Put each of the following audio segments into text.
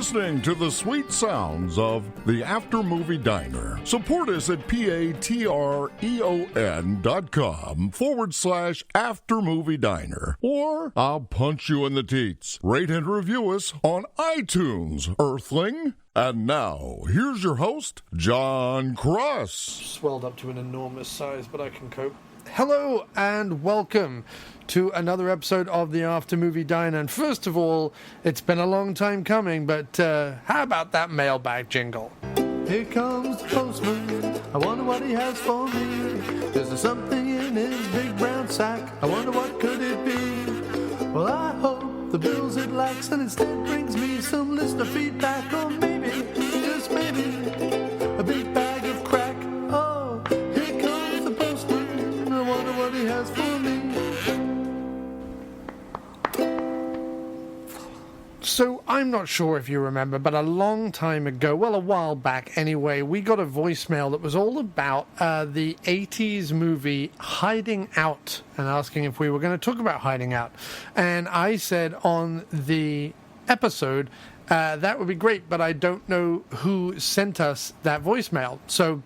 listening to the sweet sounds of the After Movie Diner. Support us at patreon.com/After Movie Diner. Or I'll punch you in the teats. Rate and review us on iTunes, Earthling. And now, here's your host, Jon Cross. Swelled up to an enormous size, but I can cope. Hello and welcome to another episode of the After Movie Diner. And first of all, it's been a long time coming, but how about that mailbag jingle? Here comes the postman, I wonder what he has for me. There's something in his big brown sack, I wonder what could it be. Well, I hope the bills it lacks and instead brings me some listener feedback, or maybe, just maybe, a big bag of crack. Oh, here comes the postman, I wonder what he has for me. So, I'm not sure if you remember, but a long time ago, well, a while back anyway, we got a voicemail that was all about the 80s movie Hiding Out, and asking if we were going to talk about Hiding Out. And I said on the episode, that would be great, but I don't know who sent us that voicemail. So,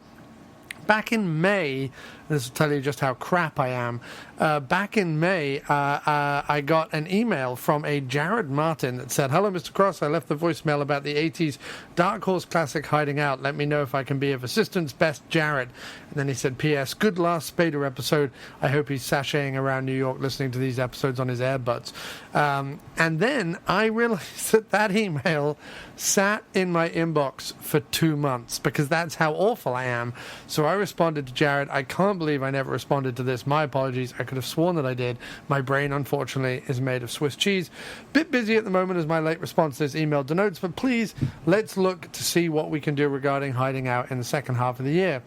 back in May, this will tell you just how crap I am. Back in May, I got an email from a Jared Martin that said, "Hello, Mr. Cross. I left the voicemail about the 80s Dark Horse classic Hiding Out. Let me know if I can be of assistance. Best, Jared." And then he said, "P.S. Good last Spader episode. I hope he's sashaying around New York listening to these episodes on his earbuds." And then I realized that email sat in my inbox for 2 months, because that's how awful I am. So I responded to Jared. I can't believe I never responded to this. My apologies. I could have sworn that I did. My brain, unfortunately, is made of Swiss cheese. Bit busy at the moment, as my late response to this email denotes, but please, let's look to see what we can do regarding Hiding Out in the second half of the year.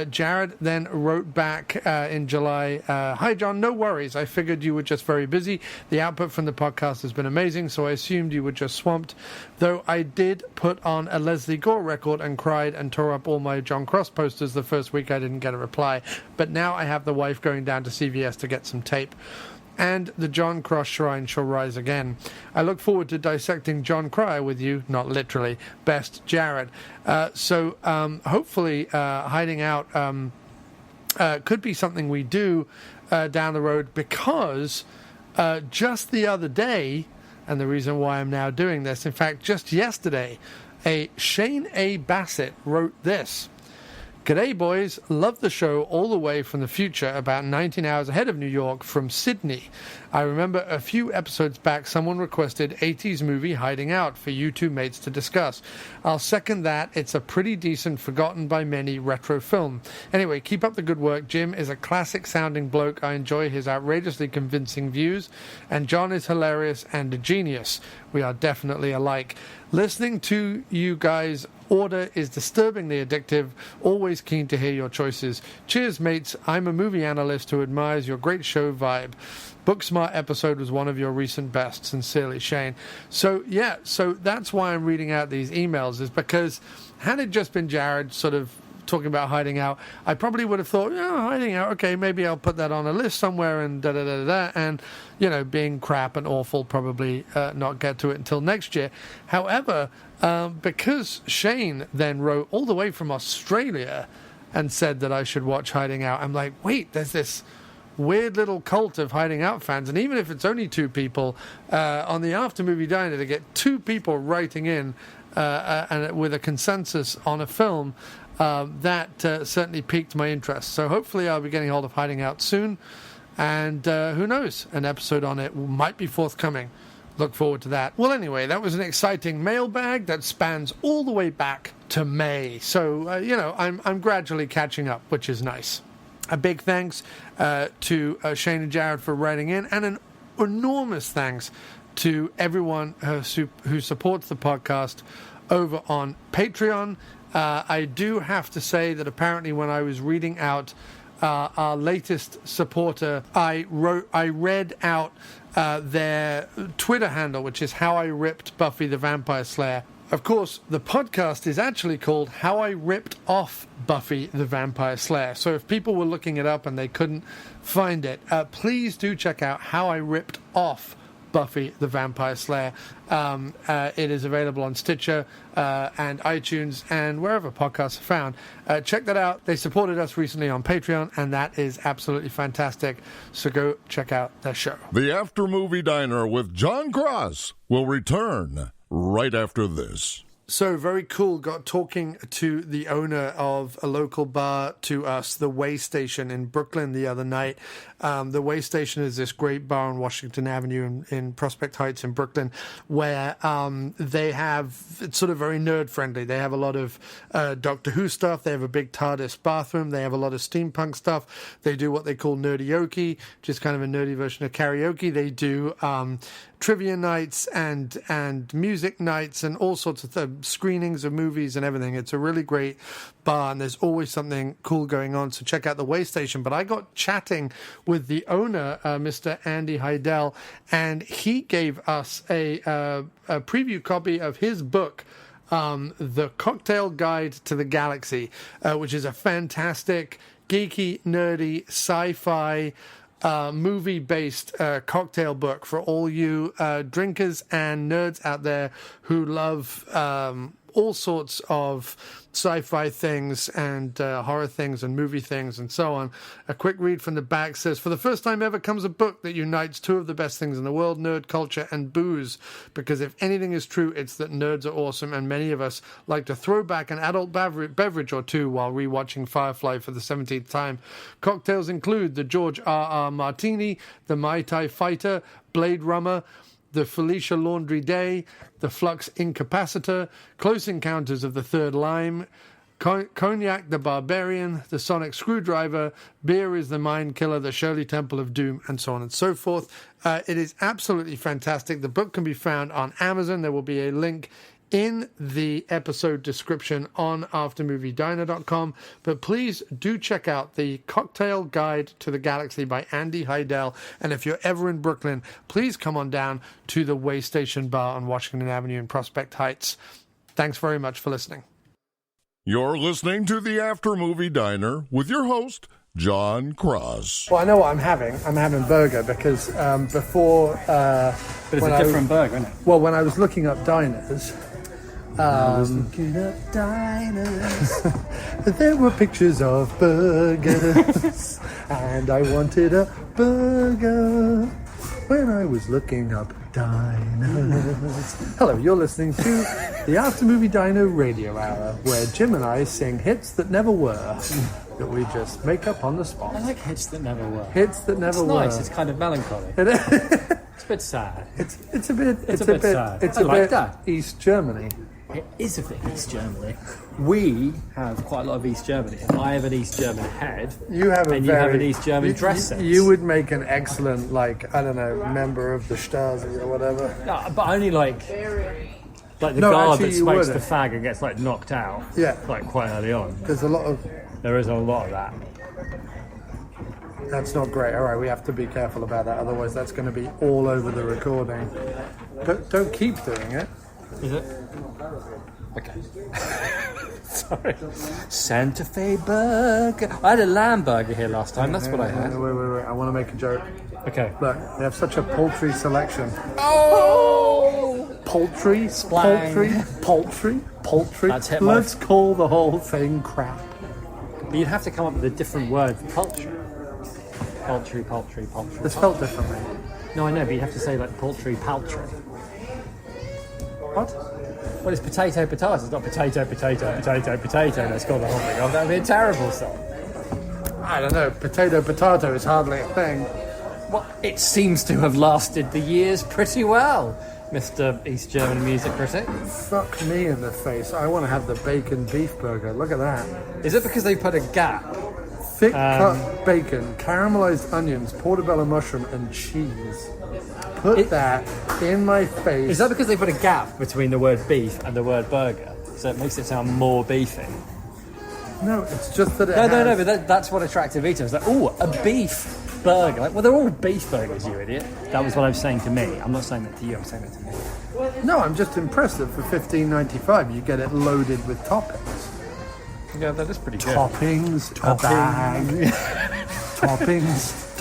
Jared then wrote back in July, "Hi John, no worries. I figured you were just very busy. The output from the podcast has been amazing, so I assumed you were just swamped. Though I did put on a Leslie Gore record and cried and tore up all my Jon Cross posters the first week I didn't get a reply. But now I have the wife going down to CVS to get some tape. And the Jon Cross shrine shall rise again. I look forward to dissecting Jon Cryer with you, not literally. Best, Jared." So hopefully Hiding Out could be something we do down the road, because just the other day, and the reason why I'm now doing this, in fact, just yesterday, Shane A. Bassett wrote this. "G'day, boys. Love the show all the way from the future, about 19 hours ahead of New York from Sydney. I remember a few episodes back someone requested 80s movie Hiding Out for you two mates to discuss. I'll second that. It's a pretty decent, forgotten by many retro film. Anyway, keep up the good work. Jim is a classic-sounding bloke. I enjoy his outrageously convincing views. And John is hilarious and a genius. We are definitely alike. Listening to you guys order is disturbingly addictive. Always keen to hear your choices. Cheers, mates. I'm a movie analyst who admires your great show vibe. Booksmart episode was one of your recent best. Sincerely, Shane." So, yeah, so that's why I'm reading out these emails, is because had it just been Jared sort of talking about Hiding Out, I probably would have thought, Hiding Out, okay, maybe I'll put that on a list somewhere and da-da-da-da, and, being crap and awful, probably not get to it until next year. However, because Shane then wrote all the way from Australia and said that I should watch Hiding Out, I'm like, wait, there's this weird little cult of Hiding Out fans, and even if it's only two people, on the After Movie Diner, to get two people writing in and with a consensus on a film, that certainly piqued my interest. So hopefully I'll be getting hold of Hiding Out soon, and who knows, an episode on it might be forthcoming. Look forward to that. Well, anyway, that was an exciting mailbag that spans all the way back to May. So, I'm gradually catching up, which is nice. A big thanks to Shane and Jared for writing in, and an enormous thanks to everyone who supports the podcast over on Patreon. I do have to say that apparently when I was reading out our latest supporter, I read out their Twitter handle, which is How I Ripped Buffy the Vampire Slayer. Of course, the podcast is actually called How I Ripped Off Buffy the Vampire Slayer. So if people were looking it up and they couldn't find it, please do check out How I Ripped Off Buffy the Vampire Slayer. It is available on Stitcher and iTunes and wherever podcasts are found. Check that out. They supported us recently on Patreon, and that is absolutely fantastic. So go check out their show. The After Movie Diner with Jon Cross will return right after this. So very cool. Got talking to the owner of a local bar to us, the Way Station in Brooklyn, the other night. The Way Station is this great bar on Washington Avenue in Prospect Heights in Brooklyn, where they have, it's sort of very nerd friendly. They have a lot of Doctor Who stuff. They have a big TARDIS bathroom. They have a lot of steampunk stuff. They do what they call nerdioke, which is kind of a nerdy version of karaoke. They do trivia nights and music nights and all sorts of screenings of movies and everything. It's a really great bar, and there's always something cool going on, so check out the Way Station. But I got chatting with the owner, Mr. Andy Heidel, and he gave us a preview copy of his book, The Cocktail Guide to the Galaxy, which is a fantastic, geeky, nerdy, sci-fi movie-based cocktail book for all you drinkers and nerds out there who love all sorts of sci-fi things and horror things and movie things and so on. A quick read from the back says, for the first time ever comes a book that unites two of the best things in the world, nerd culture and booze. Because if anything is true, it's that nerds are awesome, and many of us like to throw back an adult beverage or two while rewatching Firefly for the 17th time. Cocktails include the George R.R. Martini, the Mai Tai Fighter, Blade Rummer, the Felicia Laundry Day, the Flux Incapacitor, Close Encounters of the Third Lime, Cognac the Barbarian, the Sonic Screwdriver, Beer is the Mind Killer, the Shirley Temple of Doom, and so on and so forth. It is absolutely fantastic. The book can be found on Amazon. There will be a link in the episode description on aftermoviediner.com, but please do check out the Cocktail Guide to the Galaxy by Andy Heidel, and if you're ever in Brooklyn, please come on down to the Way Station Bar on Washington Avenue in Prospect Heights. Thanks very much for listening. You're listening to the After Movie Diner with your host, Jon Cross. Well, I know what I'm having. I'm having burger because before... but it's a different burger, isn't it? Well, when I was looking up diners... I was looking up diners. There were pictures of burgers, and I wanted a burger when I was looking up diners. Hello, you're listening to the After Movie Diner Radio Hour, where Jim and I sing hits that never were, that we just make up on the spot. I like hits that never were. Hits that never were. It's nice. It's kind of melancholy. It's a bit sad. It's a bit sad. It's I a like bit that. East Germany. It is a bit East Germany. We have quite a lot of East Germany. I have an East German head. You have you have an East German dress sense. You would make an excellent, member of the Stasi or whatever. No, but only like the guard actually, that smokes the fag and gets knocked out. Yeah, quite early on. There is a lot of that. That's not great. All right, we have to be careful about that. Otherwise, that's going to be all over the recording. Don't keep doing it. Is it? Okay. Sorry. Santa Fe burger. I had a lamb burger here last time. That's what I had. Wait. I want to make a joke. Okay. Look, they have such a paltry selection. Oh! Poultry? Splang. Poultry? That's hit Let's call the whole thing crap. But you'd have to come up with a different word for poultry. Poultry. It's spelled differently. No, I know, but you'd have to say paltry. What? Well, it's potato. It's not potato. Let's call the whole thing off. That would be a terrible song. I don't know. Potato is hardly a thing. Well, it seems to have lasted the years pretty well, Mr. East German music critic. Fuck me in the face. I want to have the bacon beef burger. Look at that. Is it because they put a gap? Thick cut bacon, caramelized onions, portobello mushroom, and cheese. Put that in my face. Is that because they put a gap between the word beef and the word burger? So it makes it sound more beefy? No, it's just that it No, but that's what attractive eating is. A beef burger. They're all beef burgers, you idiot. That was what I was saying to me. I'm not saying that to you, I'm saying that to me. No, I'm just impressed that for $15.95 you get it loaded with toppings. Yeah, that is pretty good. Toppings. A bag.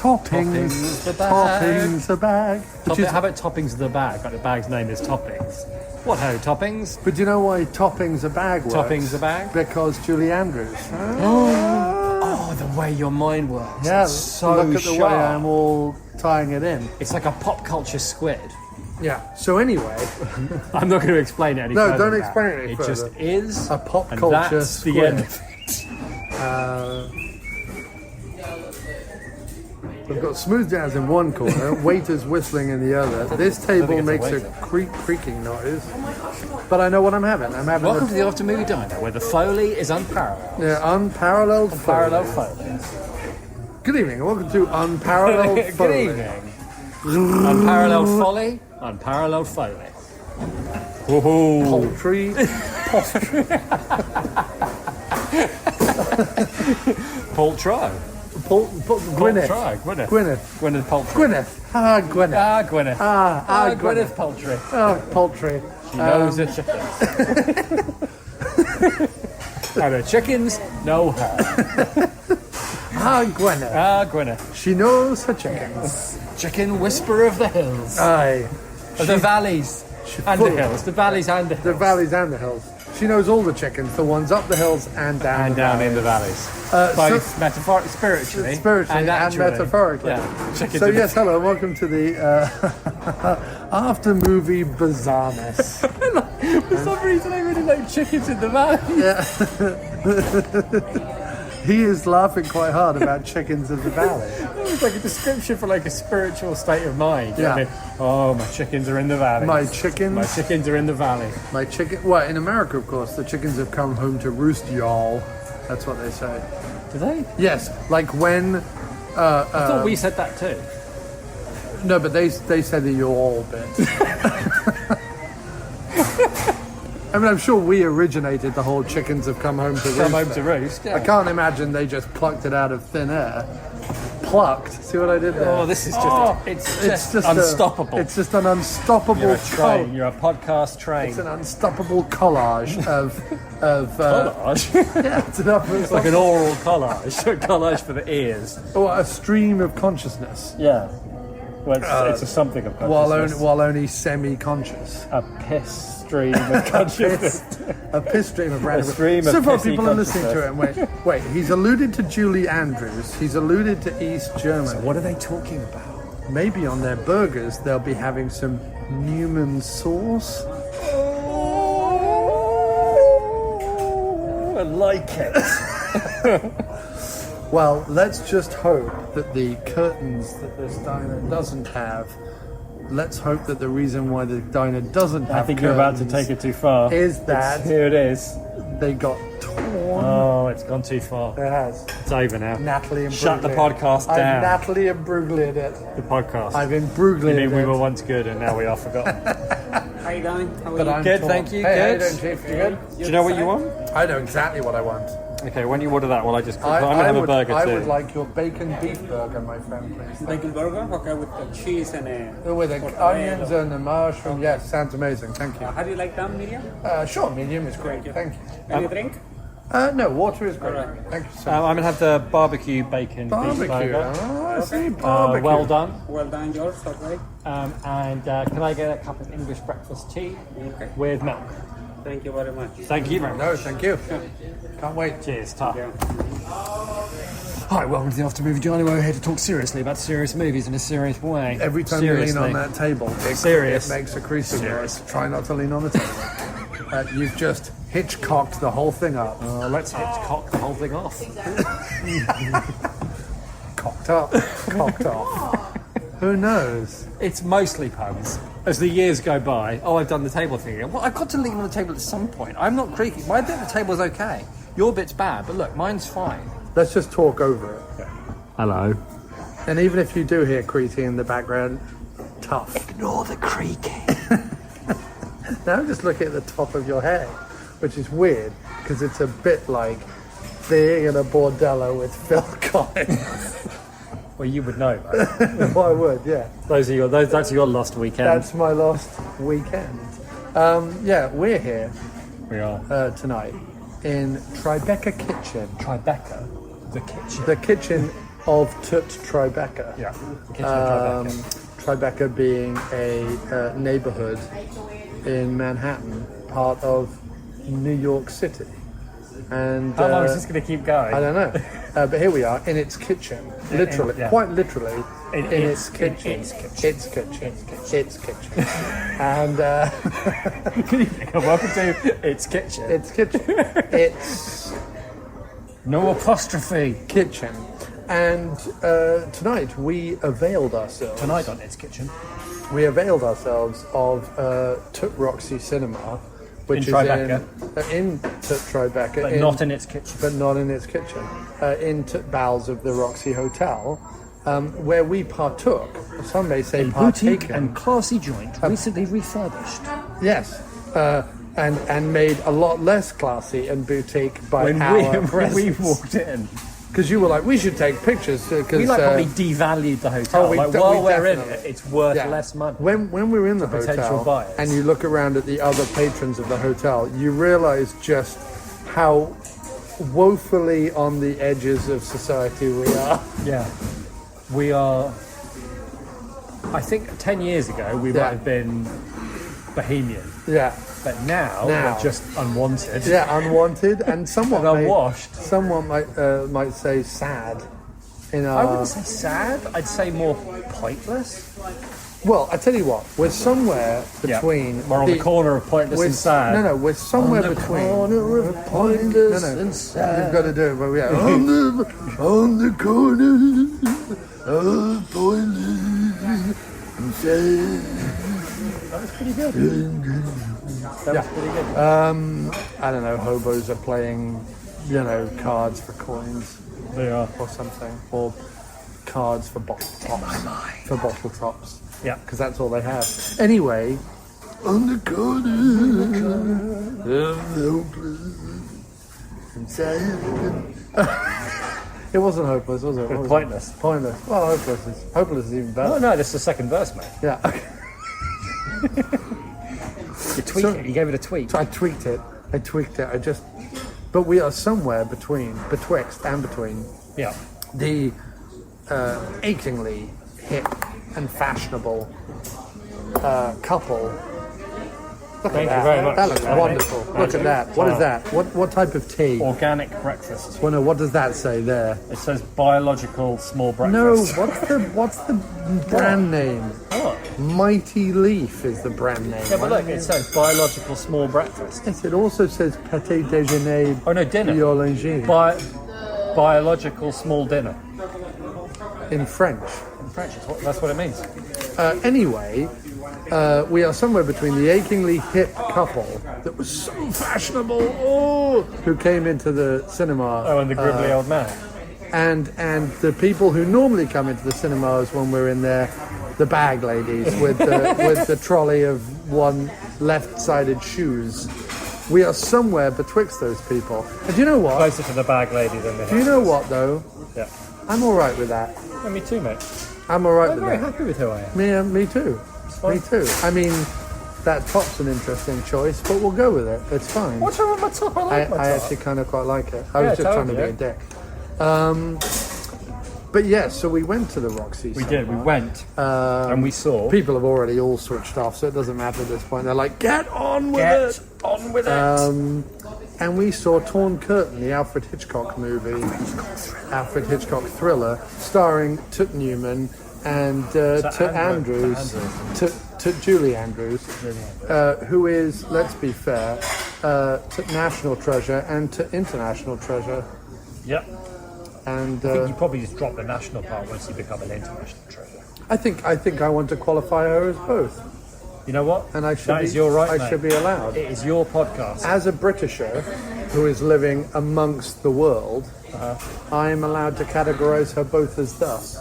Toppings. The bag. Toppings the bag. How about toppings the bag? Like the bag's name is Toppings. What ho, Toppings? But do you know why Toppings a bag works? Toppings the bag? Because Julie Andrews. Oh, the way your mind works. Yeah, It's so look at the sharp. way I'm all tying it in. It's like a pop culture squid. Yeah. So anyway, I'm not going to explain it any No, further. don't than explain that. it any It further. just is. a pop and culture that's squid. the end of it. We've got smooth jazz in one corner, waiters whistling in the other. This table it's a makes a waiter. creaking noise, but I know what I'm having. I'm having Welcome to the After Movie Diner, where the Foley is unparalleled. unparalleled Unparalleled Foley. Foley. Good evening, and welcome to Unparalleled Good Foley. evening. Unparalleled Foley, unparalleled Foley. Woohoo. Poultry. Poultry. Gwyneth. Gwyneth. Gwyneth. Gwyneth Poultry. Gwyneth. Ah, Gwyneth. Ah, Gwyneth. Gwyneth. Gwyneth Poultry. Ah, poultry. She knows the chickens. And the chickens know her. Ah, Gwyneth. Ah, Gwyneth. She knows her chickens. Chicken whisperer of the hills. Aye. Of the valleys. And the full- hills. The valleys and the hills. The valleys and the hills. She knows all the chickens, the ones up the hills and down And the down valleys. in the valleys. So- Metaphorically, spiritually. Spiritually and actually. metaphorically. Yeah. Chickens So in the- yes, hello, welcome to the after movie bizarreness. For some reason, I really like chickens in the valley. He is laughing quite hard about chickens in the valley. It's like a description for like a spiritual state of mind. Yeah. I mean, oh, my chickens are in the valley. My chickens, My chickens are in the valley. my chicken. Well, in America, of course, the chickens have come home to roost, y'all. That's what they say. Do they? Yes, like when. I thought we said that too. No, but they say the y'all bit. I mean, I'm sure we originated the whole chickens have come home to roost. Come home thing. to roost. Yeah. I can't imagine they just plucked it out of thin air. Plucked. See what I did there? Oh, this is just, it's just unstoppable. It's just an unstoppable You're a train. col- You're a podcast train. It's an unstoppable collage of collage. yeah, it's Like an oral collage. A collage for the ears. a stream of consciousness Yeah. Well, it's a something of while consciousness. only semi-conscious. A piss stream of consciousness. A piss stream of random. stream of so far, pissy people are listening to consciousness. him. Wait. He's alluded to Julie Andrews. He's alluded to East Germany. What are they talking about? Maybe on their burgers they'll be having some Newman sauce. Oh, I like it. Well, let's just hope that the curtains that this diner doesn't have. Let's hope that the reason why the diner doesn't have I think you're about to curtains take it too far. is that Here it is. they got torn. Oh, it's gone too far. It has. It's over now. Natalie and Shut the Bruglia. podcast I've down. Natalie and Bruglia'd it. The podcast. I've You imbruglia'd mean we it. were once good and now we are forgotten? How you doing? How are But you? I'm Good, torn. thank you, Hey, how you good. doing, Chief? You good? Do you know what you want? I know exactly what I want. Okay, when you order that, well, I'm going to have a would, burger I too. would like your bacon beef burger, my friend, please. Bacon burger? Okay, with the cheese and With the onions and the mushroom. Yes, sounds amazing. Thank you. How do you like them, medium? Sure, medium is great. Thank you. Any drink? No, water is great. Alright. Thank you so I'm much. going to have the barbecue bacon beef Barbecue. burger. Oh, I see. Barbecue. Well done. Well done, yours, okay. And can I get a cup of English breakfast tea Okay. with milk? Thank you very much. Thank you very much. No, thank you. Can't wait. Cheers, ta. Yeah. Hi, welcome to the After Movie Johnny. We're here to talk seriously about serious movies in a serious way. Every time you lean on that table, Serious. it makes a creasing Serious. noise. Try not to lean on the table. You've just Hitchcocked the whole thing up. Let's Hitchcock the whole thing off. Cocked up. Cocked off. Who knows? It's mostly puns. As the years go by, I've done the table thing again. Well, I've got to lean on the table at some point. I'm not creaky. My bit of the table's okay. Your bit's bad, but look, mine's fine. Let's just talk over it. Hello. And even if you do hear creaking in the background, tough. Ignore the creaking. Now I'm just looking at the top of your head, which is weird because it's a bit like being in a bordello with Phil Collins. Well, you would know that. Well, I would, yeah. That's your lost weekend. That's my last weekend. Yeah, we're here we are. tonight in Tribeca Kitchen. Tribeca. The kitchen. The kitchen of Tribeca. Yeah. The kitchen of Tribeca. Tribeca being a neighborhood in Manhattan, part of New York City. And How long is this going to keep going? I don't know. But here we are in its kitchen, literally, quite literally, in its kitchen. Its kitchen. And welcome to It's Kitchen. its kitchen. It's No apostrophe. kitchen. And tonight we availed ourselves. Tonight on It's Kitchen. We availed ourselves of Roxy Cinema, which In is Tribeca. in Tribeca, But not in its kitchen. but not in its kitchen, in bowels of the Roxy Hotel, where we partook. Some may say Boutique partaken. and classy joint, recently refurbished. Yes, and made a lot less classy and boutique by When our we presence. walked in, Because you were like, we should take pictures. we probably devalued the hotel. we While we're in definitely- it, it's worth yeah. less money. When we were in the potential hotel buyers. and you look around at the other patrons of the hotel, you realise just how woefully on the edges of society we are. Yeah. We are... I think 10 years ago we Yeah. might have been bohemian. Yeah, But now Now. we're just unwanted. yeah, unwanted and somewhat And unwashed. Someone might say sad. In our, I wouldn't say sad. I'd say more pointless. Well, I tell you what, we're somewhere between. We're on the corner of pointless we're, and sad. No, we're somewhere On the between. corner of pointless No, no, and sad. You've got to do it, but yeah. on the corner of pointless and sad. That was pretty good. That was pretty good. I don't know, hobos are playing, cards for coins They are. or something, or cards for bottle tops. For bottle tops, Yeah. because that's all they have. Anyway, on the corner of hopeless and sad. It wasn't hopeless, was it? What was Pointless. it? Pointless. Well, hopeless is even better. Oh no, this is the second verse, mate. Yeah. You tweaked it. You gave it a tweak. So I tweaked it. But we are somewhere betwixt and between Yeah. the achingly hip and fashionable couple. Look Thank at you that. very much. That looks Thank wonderful. you. Look at that. What is that? What type of tea? Organic breakfast. Well, no, what does that say there? It says biological small No, breakfast. what's the brand name? Oh. Mighty Leaf is the brand name. Yeah, but look, it says biological small breakfast. Yes, it also says Petit Déjeuner Oh no, dinner. Biologie Biological small dinner. in French. In French, that's what it means. Anyway, we are somewhere between the achingly hip couple that was so fashionable, who came into the cinema. Oh, and the gribbly old man. And the people who normally come into the cinemas when we're in there, the bag ladies with the trolley of one left-sided shoes. We are somewhere betwixt those people. And do you know what? Closer to the bag lady than the Do you know what though? Yeah. I'm all right with that. Yeah, me too, mate. I'm all right I'm with very that. happy with who I am. Me too. fine. Me too. I mean, that top's an interesting choice, but we'll go with it. It's fine. What's wrong with my top? I like my I top. actually kind of quite like it. I Yeah, was just trying to totally, be a dick. But yes, so we went to the Roxy We Cinema. did. We went and we saw. People have already all switched off, so it doesn't matter at this point. They're like, get on with Get it! on with it. And we saw Torn Curtain, the Alfred Hitchcock movie. Alfred Hitchcock thriller, starring Tut Newman and Julie Andrews, who is, let's be fair, national treasure and international treasure. Yep. And I think you probably just drop the national part once you become an international treasure. I think I want to qualify her as both, You know what? and I should That be, is your right, I mate. should be allowed. It is your podcast. As a Britisher who is living amongst the world, I am allowed to categorise her both as thus.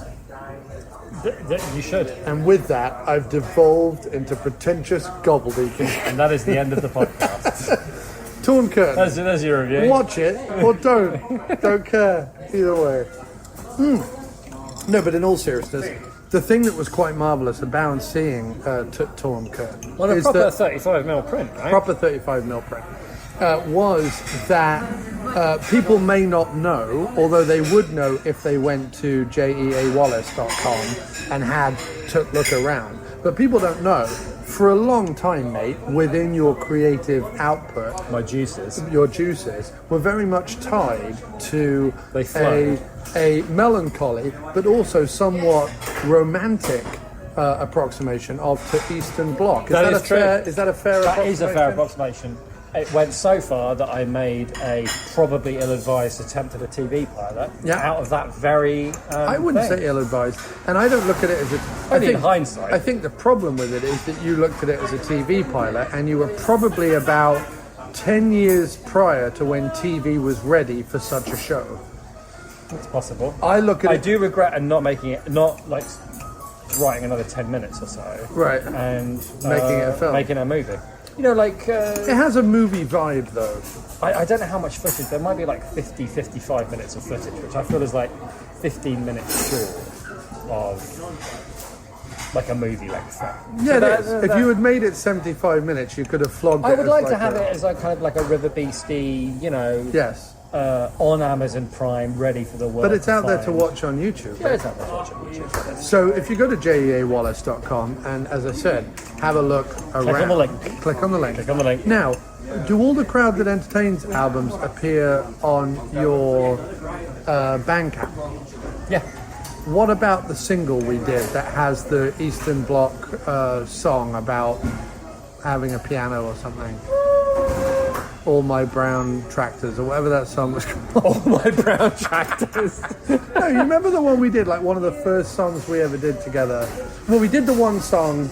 You should. And with that, I've devolved into pretentious gobbledygook. And that is the end of the podcast. Torn Curtain. There's your review. Watch it or don't. Don't care. Either way. No, but in all seriousness, the thing that was quite marvellous about seeing Torn Curtain Well, a is proper that 35mm print, right? proper 35mm print was that people may not know, although they would know if they went to jeawallace.com and took a look around. But people don't know. For a long time, mate, within your creative output, your juices were very much tied to a melancholy, but also somewhat romantic approximation of the Eastern Bloc. Is that a fair approximation? That is a fair approximation. It went so far that I made a probably ill-advised attempt at a TV pilot out of that very I wouldn't say ill-advised. And I don't look at it as in hindsight. I think the problem with it is that you looked at it as a TV pilot and you were probably about 10 years prior to when TV was ready for such a show. It's possible. I do regret not making it, not like writing another 10 minutes or so. Right. And making it a film. Making a movie. You know, like... it has a movie vibe, though. I don't know how much footage. There might be like 50, 55 minutes of footage, which I feel is like 15 minutes short of like a movie length film. Yeah, it is. If you had made it 75 minutes, you could have flogged it. I would like to have it as like kind of like a River Beastie, you know... Yes. On Amazon Prime, ready for the world. But it's out there to watch on YouTube. Yeah, it's out there to watch on YouTube. So if you go to jeawallace.com and, as I said, have a look around. Click on the link. Click on the link. Click on the link. Now, do all the Crowd That Entertains albums appear on your Bandcamp? Yeah. What about the single we did that has the Eastern Bloc song about having a piano or something? All My Brown Tractors, or whatever that song was called. All My Brown Tractors. No, you remember the one we did, like one of the first songs we ever did together? Well, we did the one song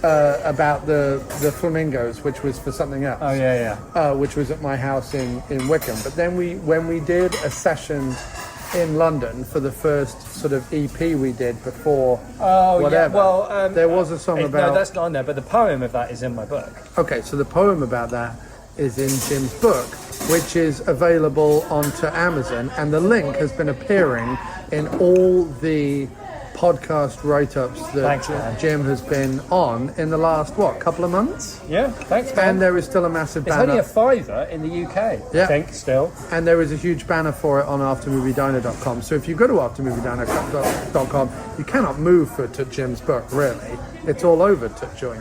about the flamingos, which was for something else. Oh, yeah. Which was at my house in Wickham. But then when we did a session in London for the first sort of EP we did before whatever, well, there was a song about... No, that's not on there, but the poem of that is in my book. Okay, so the poem about that is in Jim's book, which is available onto Amazon, and the link has been appearing in all the podcast write-ups that Jim has been on in the last, couple of months? Yeah, thanks, man. And there is still a massive banner. It's only a £5 in the UK, I think, still. And there is a huge banner for it on aftermoviediner.com. So if you go to aftermoviediner.com, you cannot move to Jim's book, really. It's all over to join.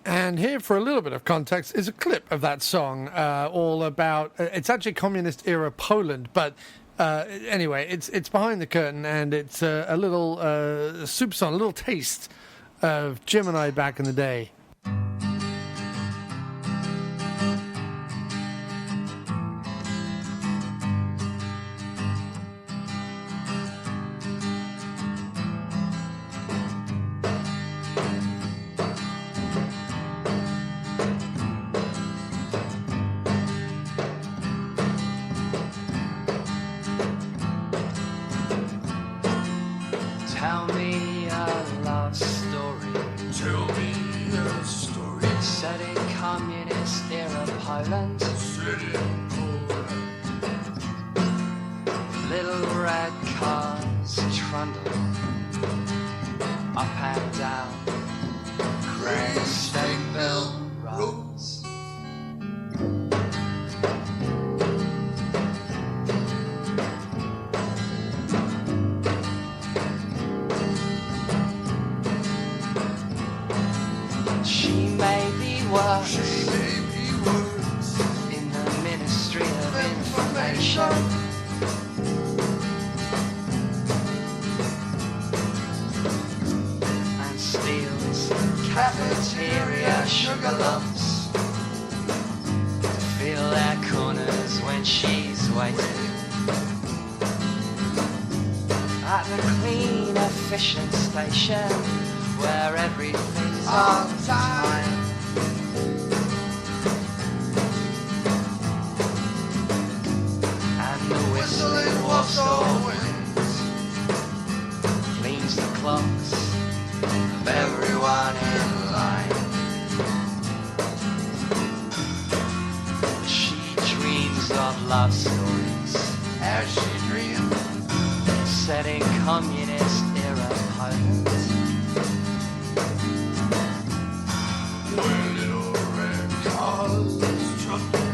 And here, for a little bit of context, is a clip of that song, all about... it's actually communist-era Poland, but... anyway, it's behind the curtain, and it's a little soup song, a little taste of Jim and I back in the day. Tell me a love story. Tell me a story. Set in communist era Poland. Set in Poland. Little red cars trundling up and down grey stone mill roads. She may be worse in the Ministry of Information. And steals cafeteria sugar lumps to feel their corners when she's waiting. At the clean, efficient station where everything's on time. And the whistling Warsaw winds cleans the clocks of everyone in line. She dreams of love stories as she dreams, set in communist era Poland. Where little red cars trundle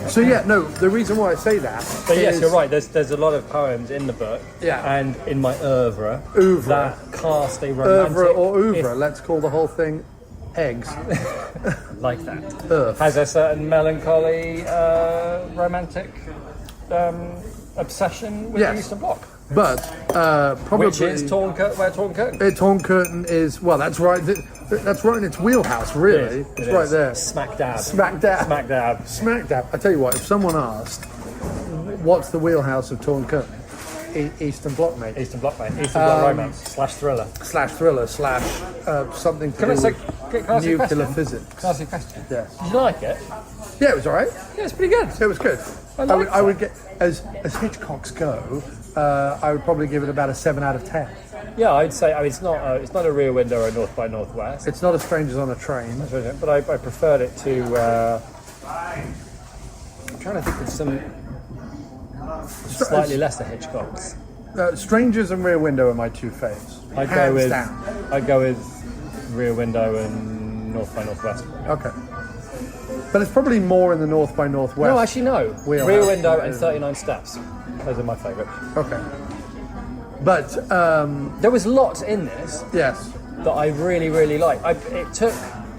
So yeah, no. The reason why I say that, But yes, is- you're right. There's a lot of poems in the book, and in my oeuvre that cast a romantic, Oeuvre or oeuvre. Let's call the whole thing eggs. like that. Earth. Has a certain melancholy, romantic obsession with the Eastern Bloc, But probably which is Torn Curtain. Torn Curtain is that's right. That's right in its wheelhouse, really. It's right there. Smack dab. Smack dab. Smack dab. Smack dab. I tell you what, if someone asked, what's the wheelhouse of Torn Curtain? Eastern Bloc, mate. Eastern Bloc, mate. Eastern Bloc romance / thriller. / something to Can I do say- with can I ask you a nuclear question? physics. Can I ask you a question? Yes. Did you like it? Yeah, it was all right. Yeah, it's pretty good. It was good. I would get as Hitchcocks go. I would probably give it about a 7 out of 10. Yeah, I'd say. I mean, it's not a Rear Window or North by Northwest. It's not a Strangers on a Train. But I preferred it to. I'm trying to think of some slightly lesser Hitchcocks. Strangers and Rear Window are my two faves. Hands down. I'd go with Rear Window and North by Northwest. Okay. But it's probably more in the North by Northwest. No, actually, no. Wheelhouse. Rear Window and 39 Steps. Those are my favourite. Okay. But there was lots in this yes, that I really, really liked.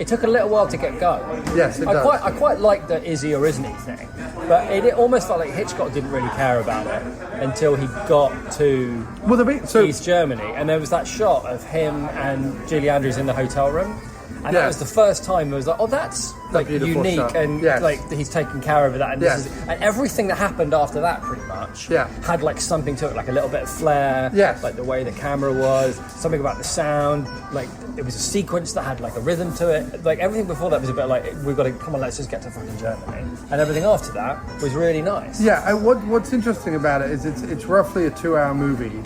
It took a little while to get going. yes, it does. I quite liked the is he or isn't he thing, but it almost felt like Hitchcock didn't really care about it until he got to East Germany, and there was that shot of him and Julie Andrews in the hotel room. And that was the first time I was like, oh, that's like unique shot. and Yes. like he's taking care of that. And, Yes. and everything that happened after that pretty much had like something to it, like a little bit of flair, Yes. like the way the camera was, something about the sound, like it was a sequence that had like a rhythm to it. Like everything before that was a bit like, we've got to, come on, let's just get to fucking Germany. And everything after that was really nice. Yeah, what's interesting about it is it's roughly a 2-hour movie,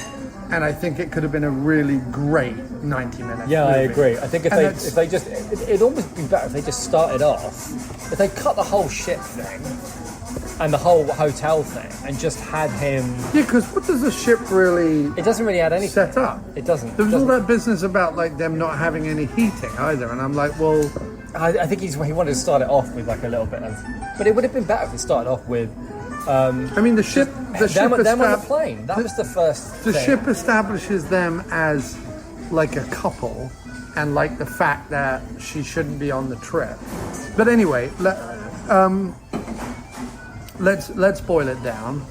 and I think it could have been a really great 90-minute Yeah, movie. I agree. I think if they just, it'd almost be better if they just started off, if they cut the whole ship thing and the whole hotel thing and just had him. Yeah, because what does the ship really? It doesn't really add anything. Set up. It doesn't. There was all that business about like them not having any heating either, and I'm like, well, I think he wanted to start it off with like a little bit of, but it would have been better if it started off with. I mean, the ship. Them on the plane. That was the first. The thing. ship establishes them as like a couple, and like the fact that she shouldn't be on the trip. But anyway, let's boil it down.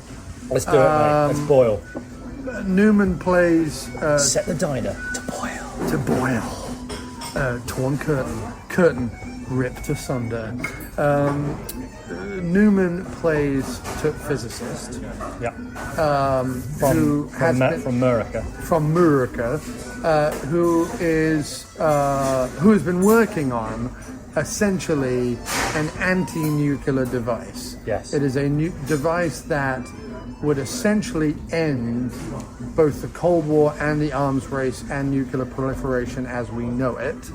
Let's do it, mate. Let's boil. Newman plays Set the diner to boil. to boil. Torn curtain ripped asunder. Newman plays physicist. Yeah. Who has been, From Murica. from Murica, who has been working on essentially an anti-nuclear device. Yes. It is a new device that would essentially end both the Cold War and the arms race and nuclear proliferation as we know it.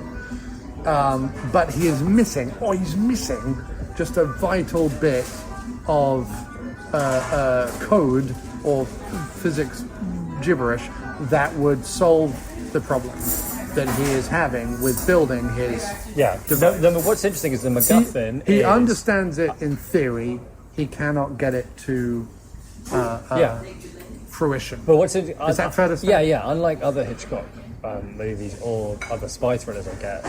But he's missing just a vital bit of code or physics gibberish that would solve the problem that he is having with building his device. What's interesting is the MacGuffin. He understands it in theory. He cannot get it to fruition. But what's is that fair to say? Yeah. Unlike other Hitchcock movies or other spy thrillers, I guess,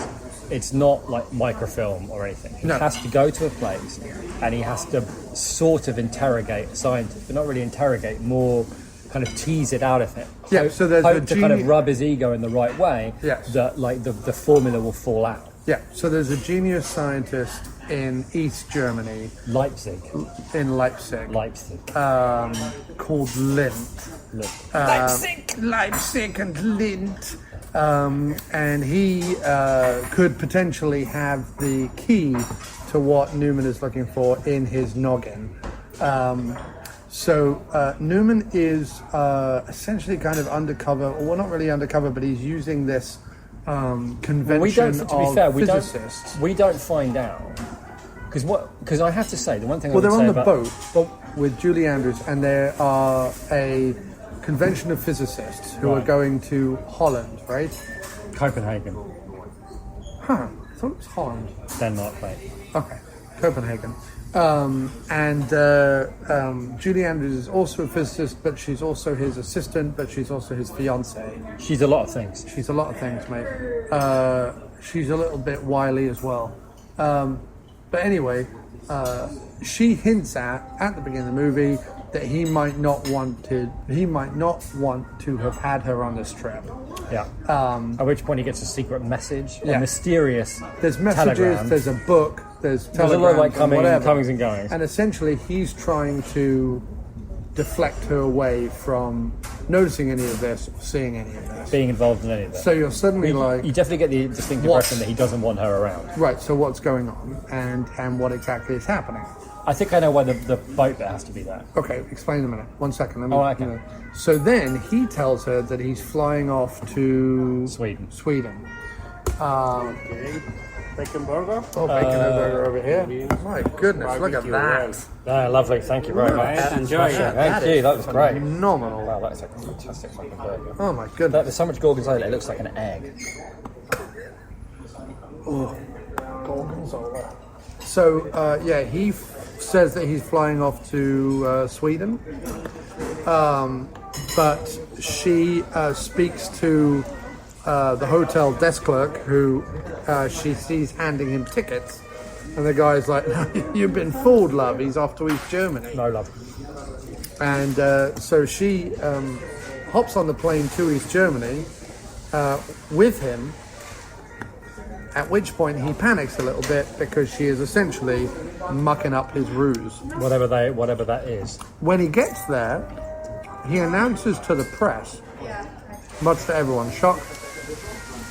it's not like microfilm or anything. He has to go to a place and he has to sort of interrogate a scientist, but not really interrogate, more kind of tease it out of him. Yeah, so there's hope to kind of rub his ego in the right way. Yes. That like the formula will fall out. Yeah, so there's a genius scientist in East Germany, Leipzig, called Lint. Leipzig and Lint. And he could potentially have the key to what Newman is looking for in his noggin. So Newman is essentially kind of undercover, or well, not really undercover, but he's using this convention of physicists. We don't find out. Because I have to say, the one thing they're on the boat with Julie Andrews, and there are a convention of physicists who are going to Holland, right? Copenhagen. Huh. I thought it was Holland. Denmark, mate. Okay. Copenhagen. Julie Andrews is also a physicist, but she's also his assistant, but she's also his fiancée. She's a lot of things. She's a lot of things, mate. She's a little bit wily as well. But anyway, she hints at the beginning of the movie that he might not want to have had her on this trip. Yeah. At which point he gets a secret message, a mysterious There's messages, telegram. there's a book, there's telegrams, a lot of like whatever. comings and goings. And essentially he's trying to deflect her away from noticing any of this, or seeing any of this. Being involved in any of this. So you're suddenly You definitely get the distinct impression that he doesn't want her around. Right, so what's going on and what exactly is happening? I think I know why the boat that has to be there. Okay, explain in a minute. 1 second. Let me, okay. So then he tells her that he's flying off to Sweden. Okay. Bacon burger. Oh, bacon burger over here. My goodness, look at that. Lovely, thank you very much. Enjoy it. Thank you, that was great. Phenomenal. Wow, that's a fantastic fucking burger. Oh my goodness. There's so much gorgonzola, it looks like an egg. Gorgonzola. So, he says that he's flying off to Sweden. But she speaks to the hotel desk clerk who she sees handing him tickets. And the guy's like, "You've been fooled, love. He's off to East Germany." No love. And so she hops on the plane to East Germany with him, at which point he panics a little bit because she is essentially mucking up his ruse. Whatever that is. When he gets there, he announces to the press, much to everyone's shock,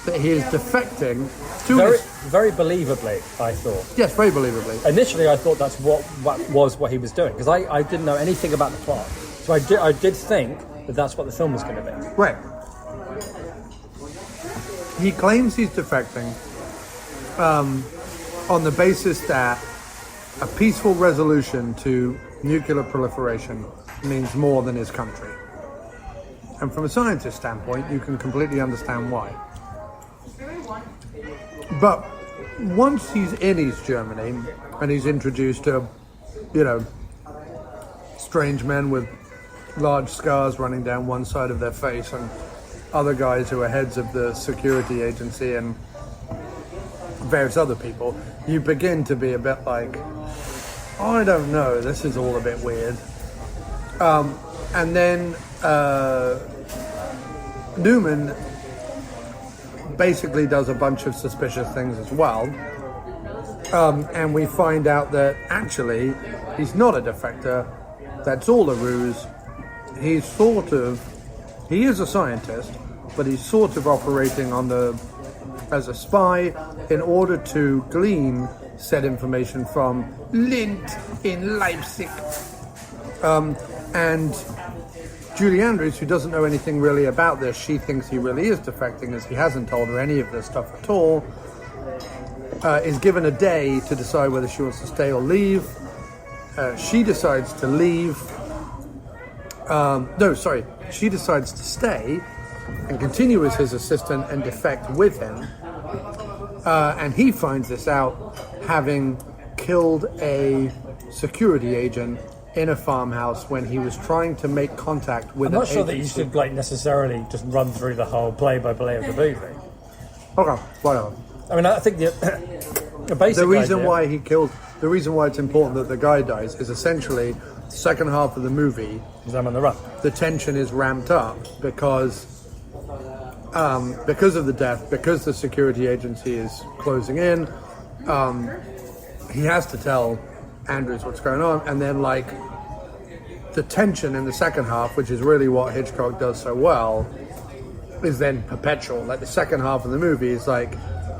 that he is defecting to Very believably, I thought. Yes, very believably. Initially, I thought that's what he was doing, because I didn't know anything about the plot. So I did think that that's what the film was going to be. Right. He claims he's defecting on the basis that a peaceful resolution to nuclear proliferation means more than his country. And from a scientist standpoint, you can completely understand why. But once he's in East Germany and he's introduced to, strange men with large scars running down one side of their face and other guys who are heads of the security agency and various other people, you begin to be a bit like, I don't know, this is all a bit weird. And then Newman basically does a bunch of suspicious things as well. And we find out that actually he's not a defector, that's all a ruse. He is a scientist, but he's sort of operating as a spy in order to glean said information from Lindt in Leipzig. And Julie Andrews, who doesn't know anything really about this, she thinks he really is defecting, as he hasn't told her any of this stuff at all, is given a day to decide whether she wants to stay or leave. She decides to leave. She decides to stay and continue as his assistant and defect with him. And he finds this out having killed a security agent in a farmhouse when he was trying to make contact with I'm not sure that you should necessarily just run through the whole play-by-play of the movie. Okay, whatever. I mean, I think the basic The reason idea, the reason why it's important that the guy dies is essentially the second half of the movie. is I'm on the run. The tension is ramped up because of the death, because the security agency is closing in. He has to tell Andrews what's going on, and then the tension in the second half, which is really what Hitchcock does so well, is then perpetual. Like the second half of the movie is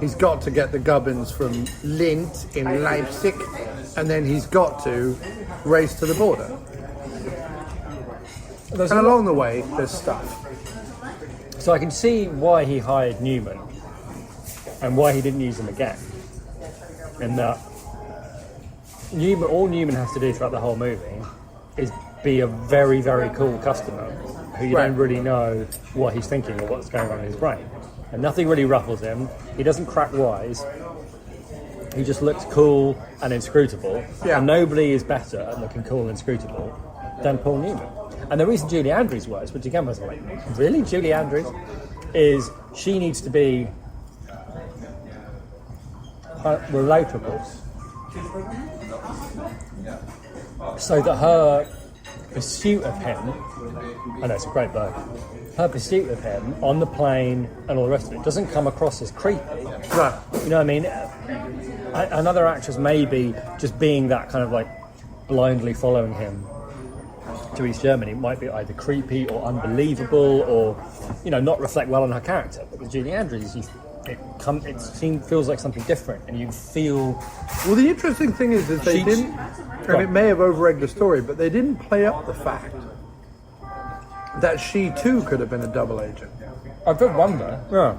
he's got to get the gubbins from Lindt in Leipzig, and then he's got to race to the border. And along the way, there's stuff. So I can see why he hired Newman and why he didn't use him again. And that all Newman has to do throughout the whole movie is be a very, very cool customer who you don't really know what he's thinking or what's going on in his brain. And nothing really ruffles him. He doesn't crack wise. he just looks cool and inscrutable. Yeah. And nobody is better at looking cool and inscrutable than Paul Newman. And the reason Julie Andrews works, which again was like, really? Julie Andrews? Is she needs to be relatable. So that her pursuit of him, I know it's a great bloke, her pursuit of him on the plane and all the rest of it doesn't come across as creepy. Right. You know what I mean? Another actress maybe just being that kind of like blindly following him to East Germany might be either creepy or unbelievable or, you know, not reflect well on her character. But with Julie Andrews, it feels like something different, and you feel. Well, the interesting thing is they didn't, and it may have over-egged the story, but they didn't play up the fact that she too could have been a double agent. I did wonder. Yeah.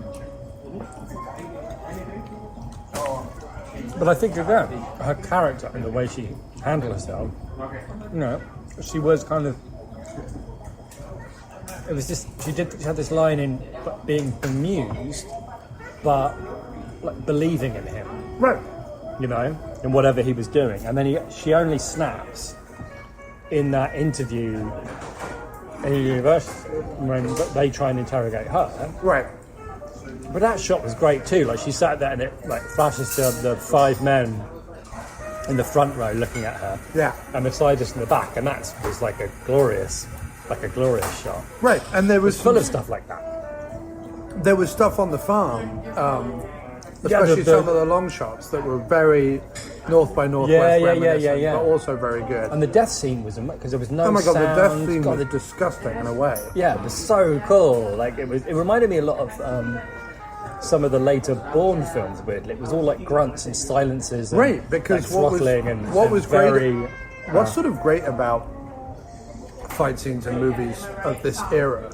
But I think again, her character and the way she handled herself, you know, she was kind of. It was just she had this line in being bemused, but like believing in him, Right. you know, in whatever he was doing, and then she only snaps in that interview in the university when they try and interrogate her. Right. But that shot was great too. Like she sat there and it like flashes to the 5 men in the front row looking at her. Yeah. And the scientist in the back, and that was like a glorious shot. Right. And there was It's full of stuff like that. There was stuff on the farm, especially some of the long shots that were very North by Northwest reminiscent, but also very good. And the death scene was because there was no Oh my god, sound. the death scene was disgusting in a way. Yeah, it was so cool. Like it reminded me a lot of some of the later Bourne films. Weirdly, it was all like grunts and silences, and, Right, because like, what's sort of great about fight scenes in movies of this era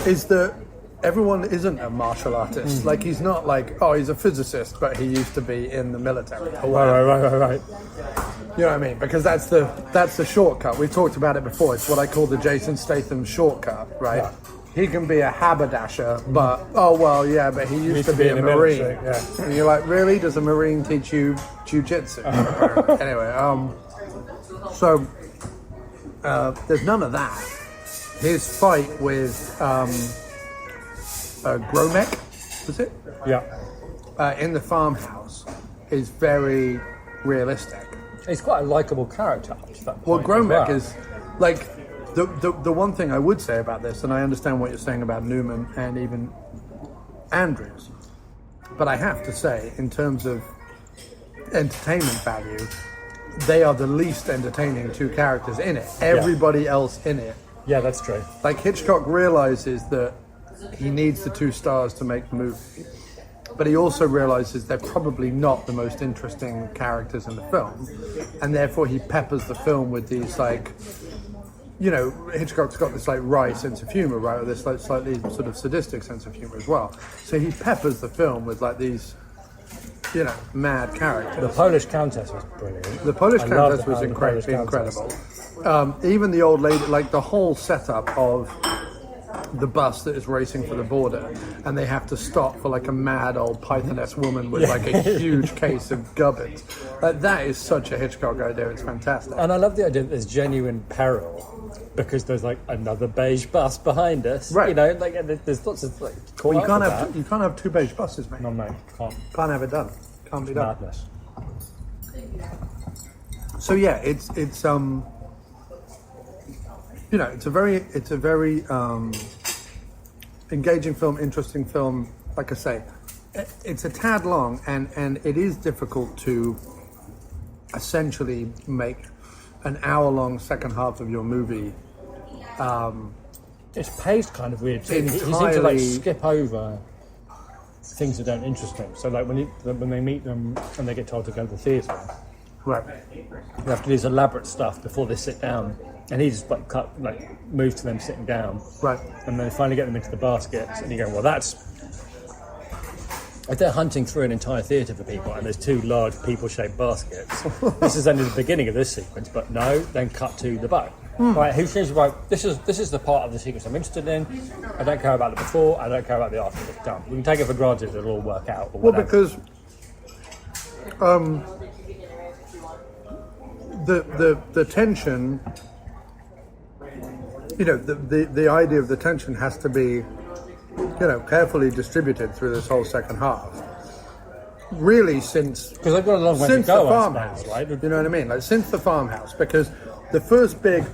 is that everyone isn't a martial artist. Like he's not like, oh, he's a physicist, but he used to be in the military. Right. You know what I mean? Because that's the shortcut. We've talked about it before. It's what I call the Jason Statham shortcut, right? Yeah. He can be a haberdasher, but but he used to be a Marine. And you're like, really? Does a Marine teach you jiu-jitsu? Anyway, so there's none of that. His fight with Gromek, was it? Yeah. In the farmhouse is very realistic. He's quite a likable character. Well, Gromek is like the one thing I would say about this, and I understand what you're saying about Newman and even Andrews, but I have to say, in terms of entertainment value, they are the least entertaining 2 characters in it. Everybody else in it. Yeah, that's true. Like Hitchcock realizes that he needs the 2 stars to make the movie, but he also realizes they're probably not the most interesting characters in the film, and therefore he peppers the film with these like, you know, Hitchcock's got this like wry sense of humor, right, or this like slightly sort of sadistic sense of humor as well. So he peppers the film with like these, you know, mad characters. The Polish Countess was brilliant. The Polish I Countess loved was the Polish incredible. Countess. Even the old lady, like the whole setup of the bus that is racing for the border, and they have to stop for like a mad old Pythoness woman with like a huge case of gubbins. That is such a Hitchcock idea. It's fantastic. And I love the idea that there's genuine peril because there's like another beige bus behind us. Right. You know, like there's lots of like. Well, you can't have 2 beige buses, mate. No, mate, can't. Can't have it done. Can't be done. Madness. So yeah, it's you know, it's a very engaging film, interesting film. Like I say, it's a tad long, and it is difficult to essentially make an hour-long second half of your movie. It's paced kind of weird. He seems to like skip over things that don't interest him. So like when they meet them and they get told to go to the theatre, Right. they have to do this elaborate stuff before they sit down. And he just moves to them sitting down. Right. And then they finally get them into the baskets. And you go, well, that's... If they're hunting through an entire theatre for people and there's 2 large people-shaped baskets, this is only the beginning of this sequence, but no, then cut to the boat. Right, who says, right, this is the part of the sequence I'm interested in. I don't care about the before, I don't care about the after. It's done. We can take it for granted it'll all work out. Or Well, whatever. because The tension, the idea of the tension has to be, carefully distributed through this whole second half. Really, since because they've got a long way to the go, farmhouse, right? You know what I mean? Like since the farmhouse, because the first big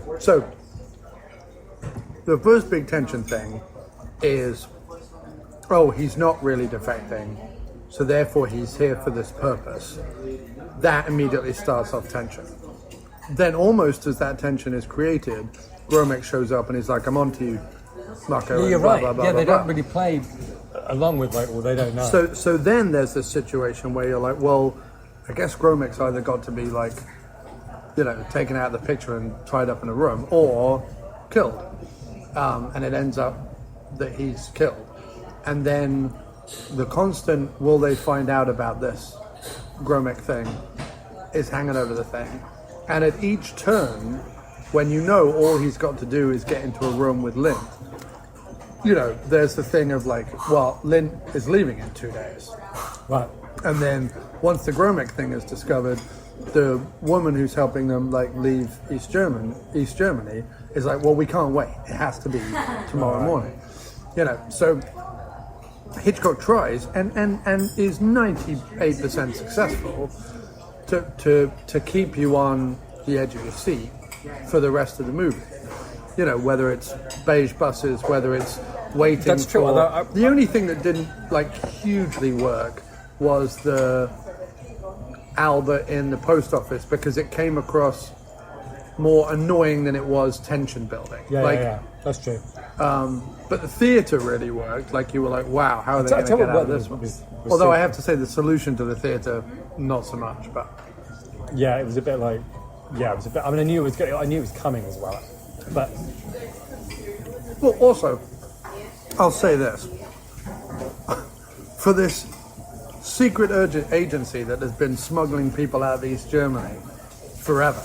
tension thing is, he's not really defecting, so therefore he's here for this purpose. That immediately starts off tension. Then almost as that tension is created, Gromek shows up and he's like, I'm on to you, Marco. You're blah, right. blah, blah, yeah, blah, they blah. don't really play along with they don't know. So then there's this situation where you're like, well, I guess Gromek's either got to be like, taken out of the picture and tied up in a room or killed. And it ends up that he's killed. And then the constant, will they find out about this Gromek thing, is hanging over the thing. And at each turn, when all he's got to do is get into a room with Lint, there's the thing of like, well, Lint is leaving in 2 days. Right. And then once the Gromek thing is discovered, the woman who's helping them like leave East Germany is like, well, we can't wait. It has to be tomorrow morning. So Hitchcock tries and is 98% successful to keep you on the edge of your seat for the rest of the movie. Whether it's beige buses, whether it's waiting. That's true. The only thing that didn't hugely work was the Albert in the post office, because it came across more annoying than it was tension building. Yeah, that's true. But the theatre really worked. Like you were like, wow, how are they going to get out of this one? Although I have to say the solution to the theatre, not so much. But yeah, it was a bit like, it was a bit. I mean, I knew it was coming as well. But well, also, I'll say this: for this secret agency that has been smuggling people out of East Germany forever,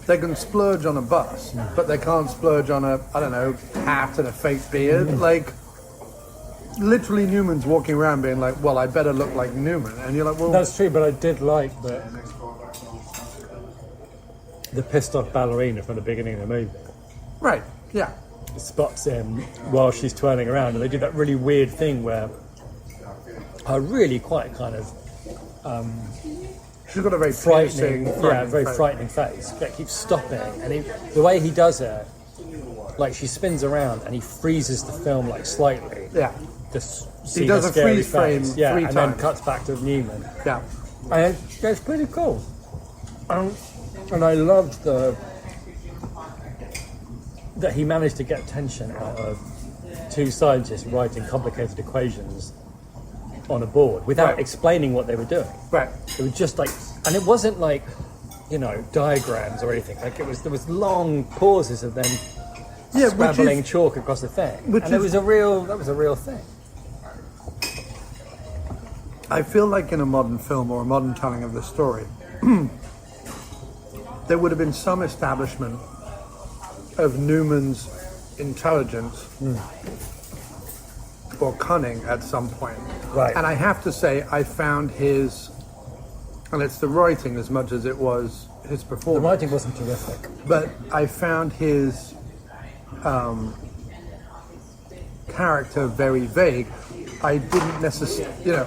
they can splurge on a bus, but they can't splurge on a hat and a fake beard. Like, literally, Newman's walking around being like, "Well, I better look like Newman," and you're like, "Well, that's true." But I did like the pissed off ballerina from the beginning of the movie. Right, yeah. Spots him while she's twirling around, and they do that really weird thing where really quite kind of she's got a very frightening face. frightening face. That keeps stopping, and the way he does it, like she spins around and he freezes the film slightly. Yeah. Just see he does her a scary freeze frame face. 3 and times. then cuts back to Newman. Yeah. And it's pretty cool. And I loved that he managed to get tension out of two scientists writing complicated equations on a board without explaining what they were doing. Right. It was just and it wasn't diagrams or anything. There was long pauses of them scrabbling chalk across the thing. That was a real thing. I feel like in a modern film or a modern telling of the story, there would have been some establishment of Newman's intelligence or cunning at some point. Right. And I have to say, I found his, and it's the writing as much as it was his performance. The writing wasn't terrific. But I found his character very vague. I didn't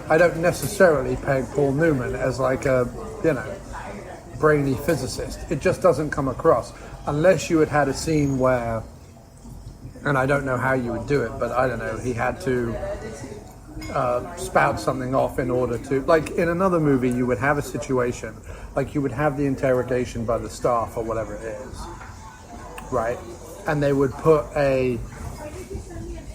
I don't necessarily peg Paul Newman as a, brainy physicist. It just doesn't come across. Unless you had a scene where, and I don't know how you would do it, but I don't know, he had to spout something off in order to, in another movie you would have a situation, you would have the interrogation by the staff or whatever it is, right? And they would put a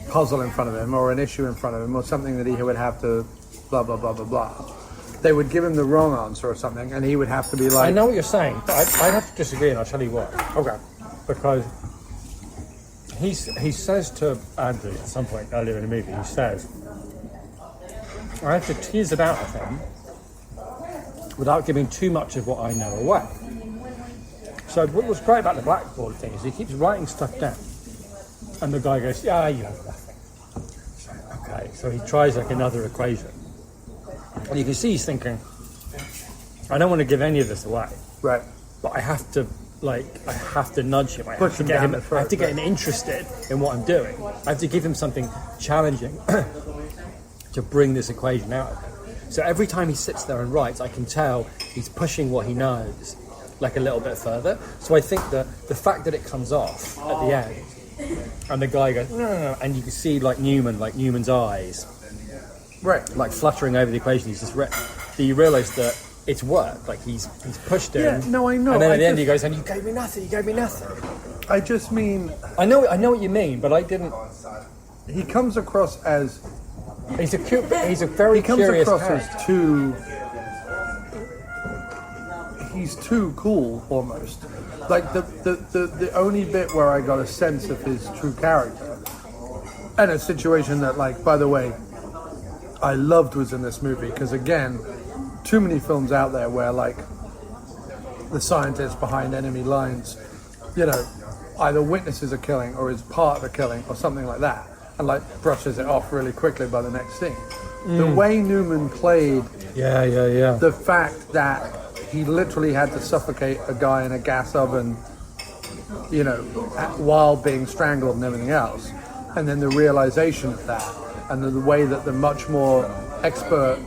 puzzle in front of him or an issue in front of him or something that he would have to blah, blah, blah, blah, blah. They would give him the wrong answer or something, and he would have to be like... I know what you're saying, but I'd have to disagree, and I'll tell you why. Okay. Because he says to Andrew at some point earlier in the movie, he says, I have to tease it out of him without giving too much of what I know away. So what was great about the blackboard thing is he keeps writing stuff down, and the guy goes, yeah, you know nothing. Okay, so he tries another equation. And you can see he's thinking, I don't want to give any of this away. Right. But I have to nudge him. I have to get him interested in what I'm doing. I have to give him something challenging to bring this equation out of him. So every time he sits there and writes, I can tell he's pushing what he knows like a little bit further. So I think that the fact that it comes off at the end, and the guy goes, no, and you can see Newman's eyes, right, like fluttering over the equation he's just read. Do you realise that it's worked? Like he's pushed him. Yeah, no, I know. And then at the end he goes, and you gave me nothing. I just mean, I know what you mean, but I didn't. he comes across as He's a very curious character. As he's too cool almost. Like the only bit where I got a sense of his true character, and a situation that, like, by the way, I loved was in this movie, because again, too many films out there where, like, the scientist behind enemy lines, you know, either witnesses a killing or is part of a killing or something like that, and like brushes it off really quickly by the next scene. The way Newman played the fact that he literally had to suffocate a guy in a gas oven, you know, while being strangled and everything else, and then the realization of that, and the way that the much more expert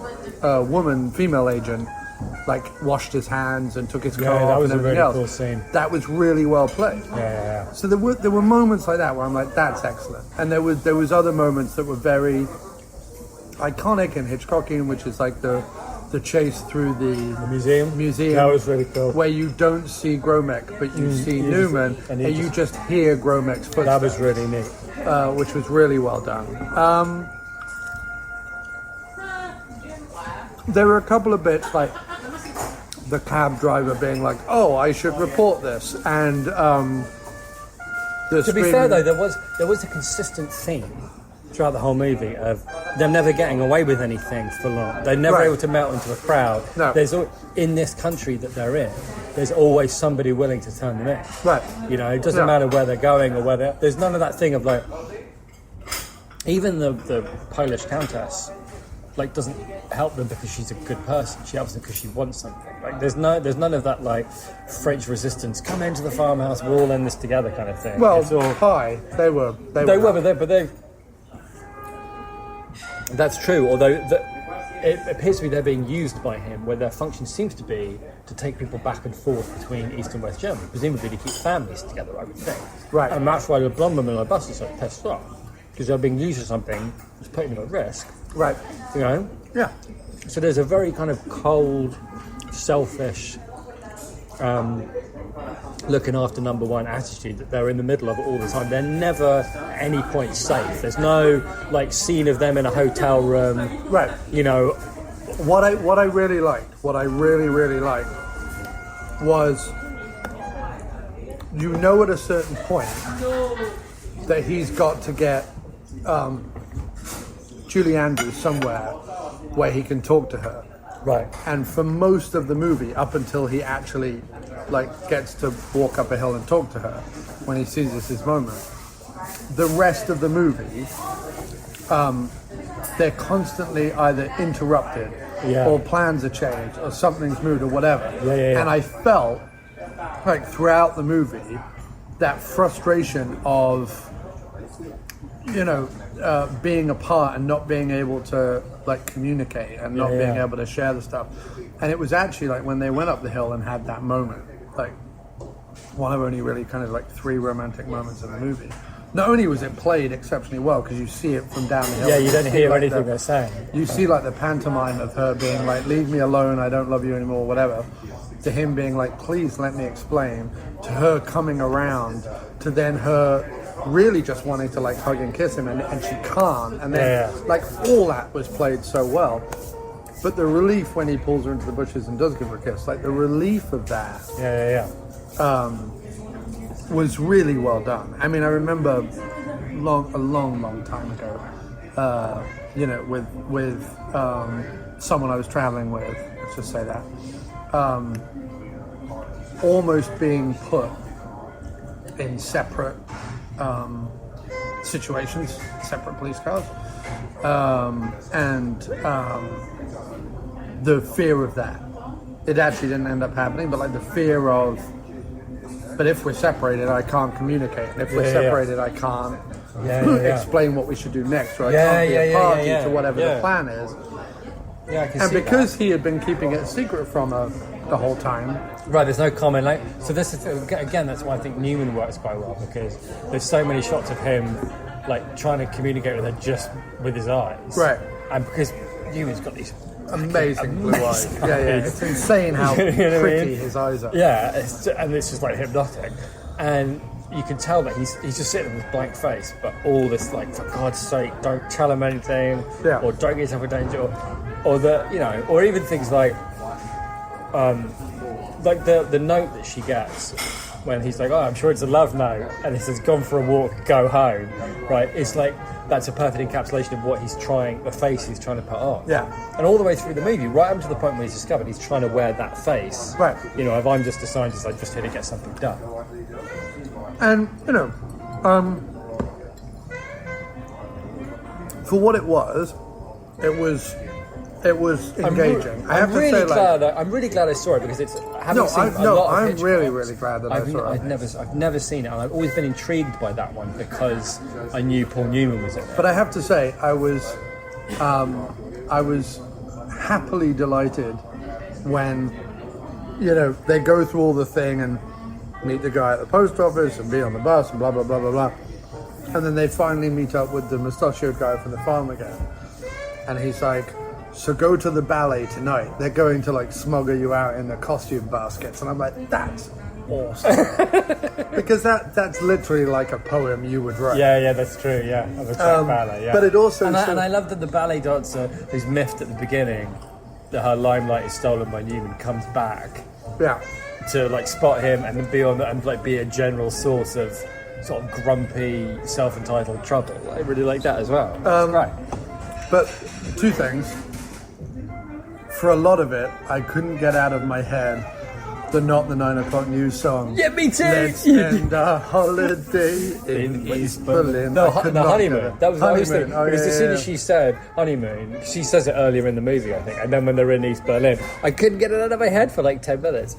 female agent, like, washed his hands and took his coat off and everything else. Cool scene. That was really well played. Yeah. So there were moments like that where I'm like, that's excellent. And there was other moments that were very iconic and Hitchcockian, which is like the chase through the museum. That was really cool. Where you don't see Gromek, but you see Newman, and you just hear Gromek's footsteps. That was really neat. Which was really well done. There were a couple of bits, like the cab driver being like, "Oh, I should report this," and to be fair, though, there was a consistent theme throughout the whole movie of them never getting away with anything for long. They're never able to melt into a crowd. No. In this country that they're in, there's always somebody willing to turn them in. Right. You know, it doesn't matter where they're going or where there's none of that thing of, like, even the Polish countess, like, doesn't help them because she's a good person. She helps them because she wants something. Like, there's none of that, like, French resistance. Come into the farmhouse, we're all in this together kind of thing. Well, it's all, they were, but they. That's true. Although it appears to be they're being used by him, where their function seems to be to take people back and forth between East and West Germany, presumably to keep families together, I would think. Right. And that's why the blonde women on the bus are so pissed off, because they're being used for something that's putting them at risk. Right. You know? Yeah. So there's a very kind of cold, selfish, looking after number one attitude that they're in the middle of all the time. They're never at any point safe. There's no, like, scene of them in a hotel room. Right. You know. What I really liked was, you know, at a certain point that he's got to get Julie Andrews somewhere where he can talk to her. Right. And for most of the movie, up until he actually, like, gets to walk up a hill and talk to her, when he sees this his moment, the rest of the movie, they're constantly either interrupted or plans are changed or something's moved or whatever. Yeah. And I felt like throughout the movie that frustration of, you know, being apart and not being able to, like, communicate and not being able to share the stuff. And it was actually like when they went up the hill and had that moment, like one of only really kind of like 3 romantic moments in the movie. Not only was it played exceptionally well, because you see it from down the hill. Yeah, you don't hear anything they're saying. You see, like, the pantomime of her being like, "Leave me alone, I don't love you anymore," whatever. To him being like, "Please let me explain." To her coming around, to then her really just wanting to, like, hug and kiss him, and she can't. And then, like, all that was played so well. But the relief when he pulls her into the bushes and does give her a kiss, like, the relief of that. Was really well done. I mean, I remember a long time ago, you know, with someone I was traveling with, let's just say that, almost being put in separate situations, separate police cars, and the fear of that. It actually didn't end up happening, but like the fear of, but if we're separated, I can't communicate. And if we're separated, I can't explain what we should do next, or I can't be a party to whatever the plan is. Yeah, I can and see because that. he had been keeping it a secret from her the whole time. Right, there's no comment. Like, so this is again, that's why I think Newman works quite well, because there's so many shots of him like trying to communicate with her just with his eyes. Right. And because Newman's got these amazing blue eyes. Yeah, it's insane how pretty his eyes are. Yeah, and it's just like hypnotic. And you can tell that he's just sitting with this blank face, but all this like, for God's sake, don't tell him anything, or don't get yourself in danger, or the, you know, or even things like the note that she gets when he's like, oh, I'm sure it's a love note, and it says, gone for a walk, go home, right? It's like, that's a perfect encapsulation of what the face he's trying to put on. Yeah. And all the way through the movie, right up to the point where he's discovered he's trying to wear that face. Right. You know, if I'm just a scientist, I'm just here to get something done. And, you know, for what it was engaging. I'm really glad I saw it, because it's I'm really glad that I saw it. I've never seen it, and I've always been intrigued by that one because I knew Paul Newman was in it. But I have to say, I was happily delighted when, you know, they go through all the thing and meet the guy at the post office and be on the bus and blah blah blah blah blah, and then they finally meet up with the mustachioed guy from the farm again, and he's like, so go to the ballet tonight. They're going to like smuggle you out in the costume baskets. And I'm like, that's awesome. Because that's literally like a poem you would write. Yeah, that's true, yeah. Of a track ballet, yeah. But it also... And I love that the ballet dancer who's miffed at the beginning that her limelight is stolen by Newman comes back to like spot him and be on and like be a general source of sort of grumpy, self-entitled trouble. I really like that as well. Right. But two things. For a lot of it, I couldn't get out of my head the Not the 9 O'Clock News song. Yeah, me too! Let's end our holiday in East Berlin. No, the honeymoon. That was what I was thinking. Oh, because as soon as she said honeymoon, she says it earlier in the movie, I think. And then when they're in East Berlin, I couldn't get it out of my head for like 10 minutes.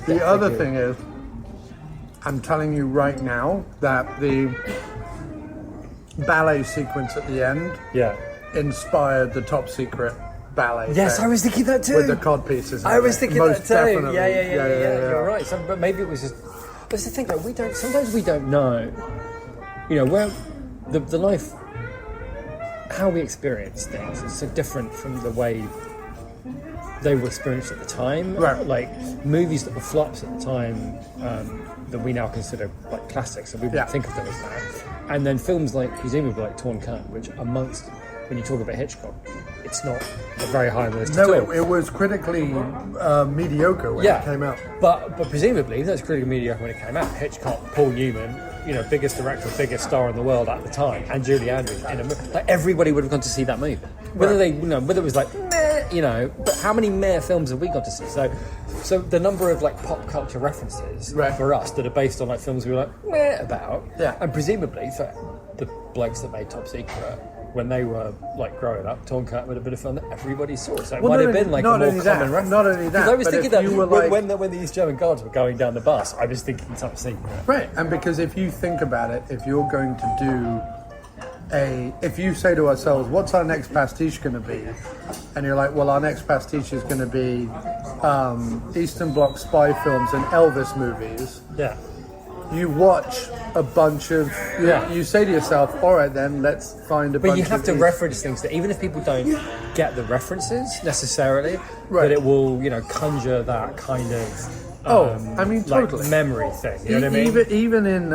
The other thing is, I'm telling you right now that the ballet sequence at the end inspired the Top Secret ballet. Yes, I was thinking that too. With the cod pieces. I was thinking that too. Definitely. Yeah. You're right. But maybe it was just. But it's the thing that sometimes we don't know. You know, where the life, how we experience things is so different from the way they were experienced at the time. Right. Like movies that were flops at the time that we now consider like classics, and we wouldn't think of them as that. And then films like presumably like Torn Curtain, which amongst when you talk about Hitchcock, it's not a very high on the list at all. It was critically mediocre when it came out. But presumably that was critically mediocre when it came out. Hitchcock, Paul Newman, you know, biggest director, biggest star in the world at the time, and Julie Andrews in a movie. Like everybody would have gone to see that movie, whether they, you know, whether it was like meh, you know. But how many meh films have we got to see? So the number of like pop culture references for us that are based on like films we were like meh about, and presumably for the blokes that made Top Secret, when they were like growing up, Tonkat would have been a film that everybody saw. So it Well, might not have been only- like not a more only common that, reference. not only that, Because I was but thinking if that you were when, like- when the East German guards were going down the bus, I was thinking something secret. Right, and because if you think about it, if you're going to do if you say to ourselves, what's our next pastiche going to be? And you're like, well, our next pastiche is going to be Eastern Bloc spy films and Elvis movies. Yeah. You watch a bunch of, you say to yourself, all right then, let's find a bunch of But you have to these. reference things that even if people don't get the references necessarily, Right. that it will, conjure that kind of I mean, totally. like memory thing. You know what I mean? Even in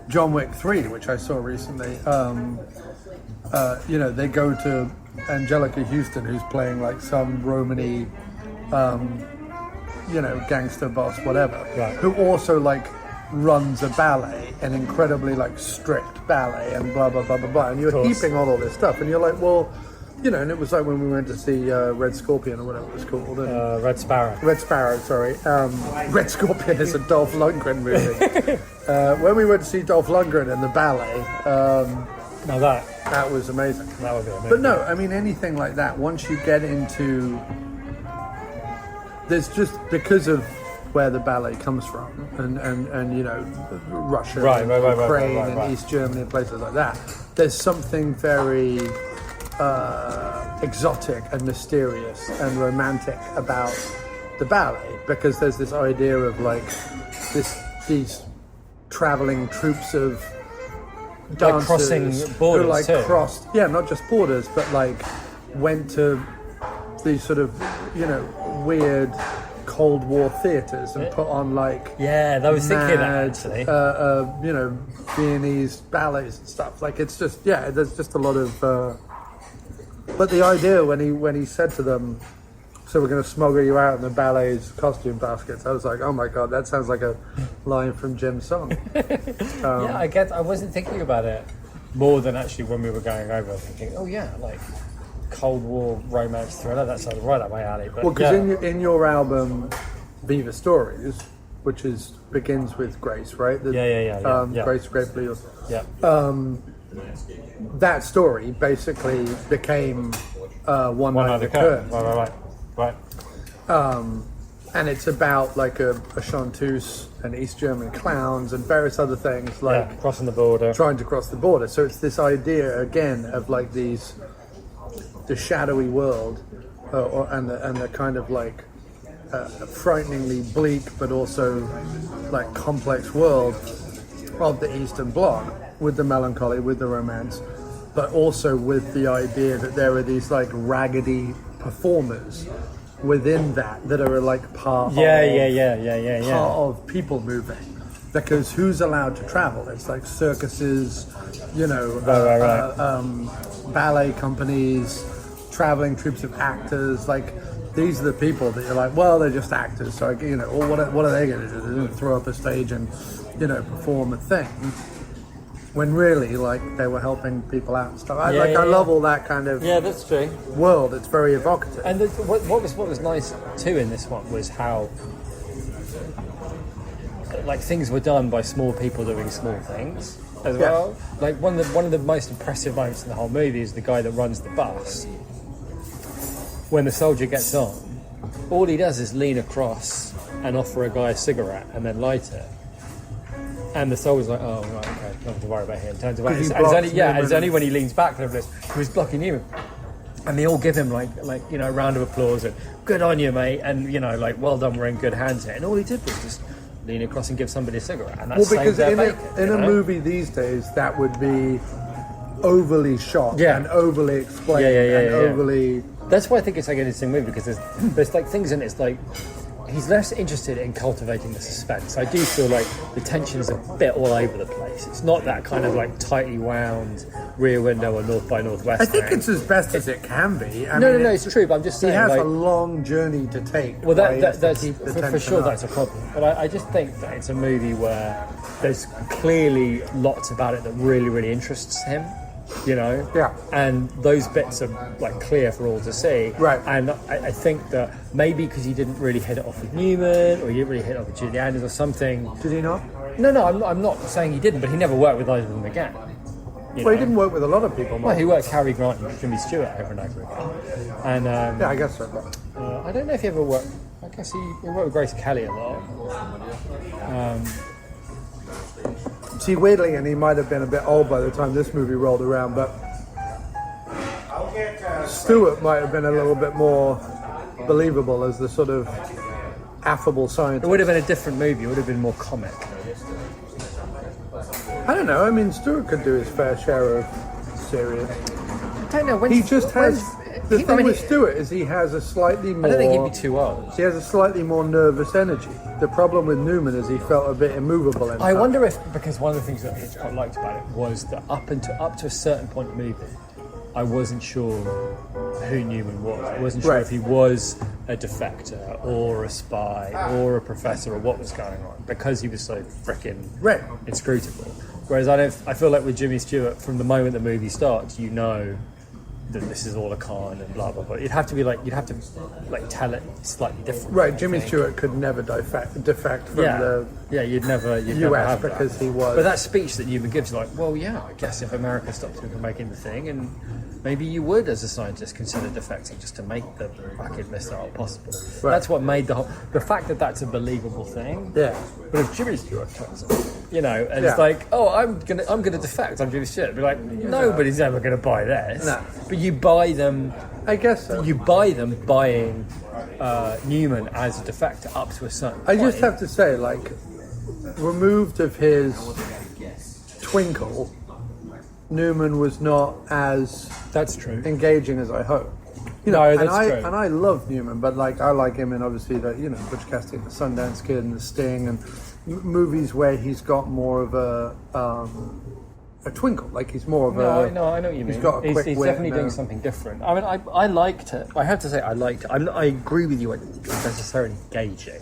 John Wick 3, which I saw recently, they go to Angelica Houston, who's playing like some Romany, gangster boss, whatever, Right. who also like runs a ballet, an incredibly like strict ballet, and blah blah blah blah blah. And you're course. heaping on all this stuff, and you're like, well, and it was like when we went to see Red Scorpion or whatever it was called. And Red Sparrow. Red Sparrow, sorry. Red Scorpion is a Dolph Lundgren movie. When we went to see Dolph Lundgren in the ballet, Now that that was amazing. would be amazing. But no, I mean, anything like that, once you get into... There's just, because of where the ballet comes from, and Russia, Right, and right, right, right, Ukraine, right, right. and East Germany, and places like that, there's something very exotic and mysterious and romantic about the ballet, because there's this idea of like these traveling troops of dancers crossing borders who like too. crossed, not just borders, but like went to these sort of weird Cold War theatres and put on like I was thinking that mad, actually. Viennese ballets and stuff. Like it's just there's just a lot of. But the idea when he said to them, "So we're going to smuggle you out in the ballet's costume baskets," I was like, "Oh my god, that sounds like a line from Jim's song." I wasn't thinking about it more than actually when we were going over, thinking, oh yeah, like Cold War romance thriller. That sounds right up my alley. But Well, because in your album, Viva Stories, which begins with Grace, right? Yeah. Grace Gratefully. yeah. That story basically became One Night other at the Curve. Right. And it's about like a chanteuse and East German clowns and various other things like Crossing the border. trying to cross the border. So it's this idea again of like the shadowy world and the kind of like frighteningly bleak but also like complex world of the Eastern Bloc, with the melancholy, with the romance, but also with the idea that there are these like raggedy performers within that are like part of people moving, because who's allowed to travel? It's like circuses, ballet companies, traveling troops of actors. Like these are the people that you're like, well, they're just actors, so or what are they going to do? They're going to throw up a stage and perform a thing, when really like they were helping people out and stuff. I love all that kind of that's true. world. It's very evocative. And what was nice too in this one was how like things were done by small people doing small things as well. Like one of the most impressive moments in the whole movie is the guy that runs the bus. When the soldier gets on, all he does is lean across and offer a guy a cigarette and then light it. And the soldier's like, oh, right, okay, nothing to worry about here. And turns around. It's only when he leans back from this, he's blocking Newman. And they all give him like a round of applause and good on you, mate, and like well done, we're in good hands here. And all he did was just lean across and give somebody a cigarette. And that's because saved their in bacon, a movie these days, that would be overly shot and overly explained overly. That's why I think it's like an interesting movie, because there's like things in it. It's like he's less interested in cultivating the suspense. I do feel like the tension's a bit all over the place. It's not that kind of like tightly wound Rear Window or North by Northwest. I think thing. it's as best as it can be. No, it's true. But I'm just saying he has like, a long journey to take. well, that's keep the for tension sure. up. That's a problem. But I just think that it's a movie where there's clearly lots about it that really, really interests him. Yeah. And those bits are like clear for all to see. Right. And I think that maybe because he didn't really hit it off with Newman, or he didn't really hit it off with Julie Andrews or something. Did he not? No, I'm not saying he didn't, but he never worked with either of them again. You Well, he know? didn't work with a lot of people. Well, he worked Cary Grant and Jimmy Stewart over and over again. And Yeah, I guess so. I don't know if he ever worked. I guess he worked with Grace Kelly a lot. See, weirdly, and he might have been a bit old by the time this movie rolled around, but Stewart might have been a little bit more believable as the sort of affable scientist. It would have been a different movie. It would have been more comic. I don't know. I mean, Stewart could do his fair share of serious. I don't know. He just has. The thing with Stewart is he has a slightly more. I don't think he'd be too old. He has a slightly more nervous energy. The problem with Newman is he felt a bit immovable. I wonder if, because one of the things that Hitchcock liked about it was that up to a certain point in the movie, I wasn't sure who Newman was. I wasn't sure if he was a defector or a spy or a professor or what was going on, because he was so frickin' inscrutable. Whereas I feel like with Jimmy Stewart, from the moment the movie starts, you know that this is all a con and blah blah blah. You'd have to tell it slightly different. Right, Jimmy Stewart could never defect from the you'd never US have because that. he was. But that speech that Newman gives, like, well, yeah, I guess if America stopped him from making the thing, and maybe you would, as a scientist, consider defecting just to make the fucking missile possible. Right. That's what made the fact that that's a believable thing. Yeah. But if Jimmy Stewart turns up, and it's like, oh, I'm gonna defect, I'm Jimmy Stewart, be like, nobody's ever gonna buy this. No. But you buy them. I guess so. You buy them buying Newman as a defector up to a certain point. I just have to say, like, removed of his twinkle, Newman was not as That's true. engaging as I hoped. True. And I love Newman, but like I like him in obviously the Butch Cassidy, the Sundance Kid, and The Sting, and movies where he's got more of a twinkle, like he's more of I know what you mean. He's got a quick He's wit definitely and doing something different. I mean, I liked it. I have to say, I liked it. I agree with you. It wasn't necessarily engaging,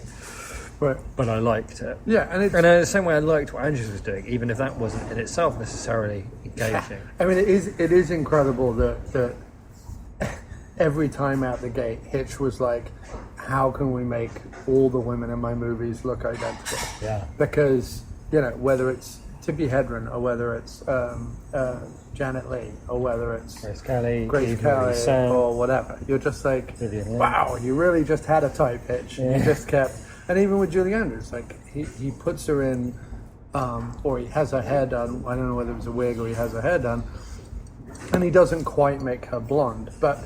Right. but I liked it. Yeah, and in the same way I liked what Andrews was doing, even if that wasn't in itself necessarily engaging. I mean, it is incredible that every time out the gate, Hitch was like, how can we make all the women in my movies look identical? Yeah. Because, whether it's Tippi Hedren, or whether it's Janet Leigh, or whether it's Grace Kelly, or whatever, you're just like, Vivian Leigh. wow, you really just had a type, Hitch. Yeah. You just kept, and even with Julie Andrews, like he puts her in, or he has her hair done. I don't know whether it was a wig or he has her hair done, and he doesn't quite make her blonde, but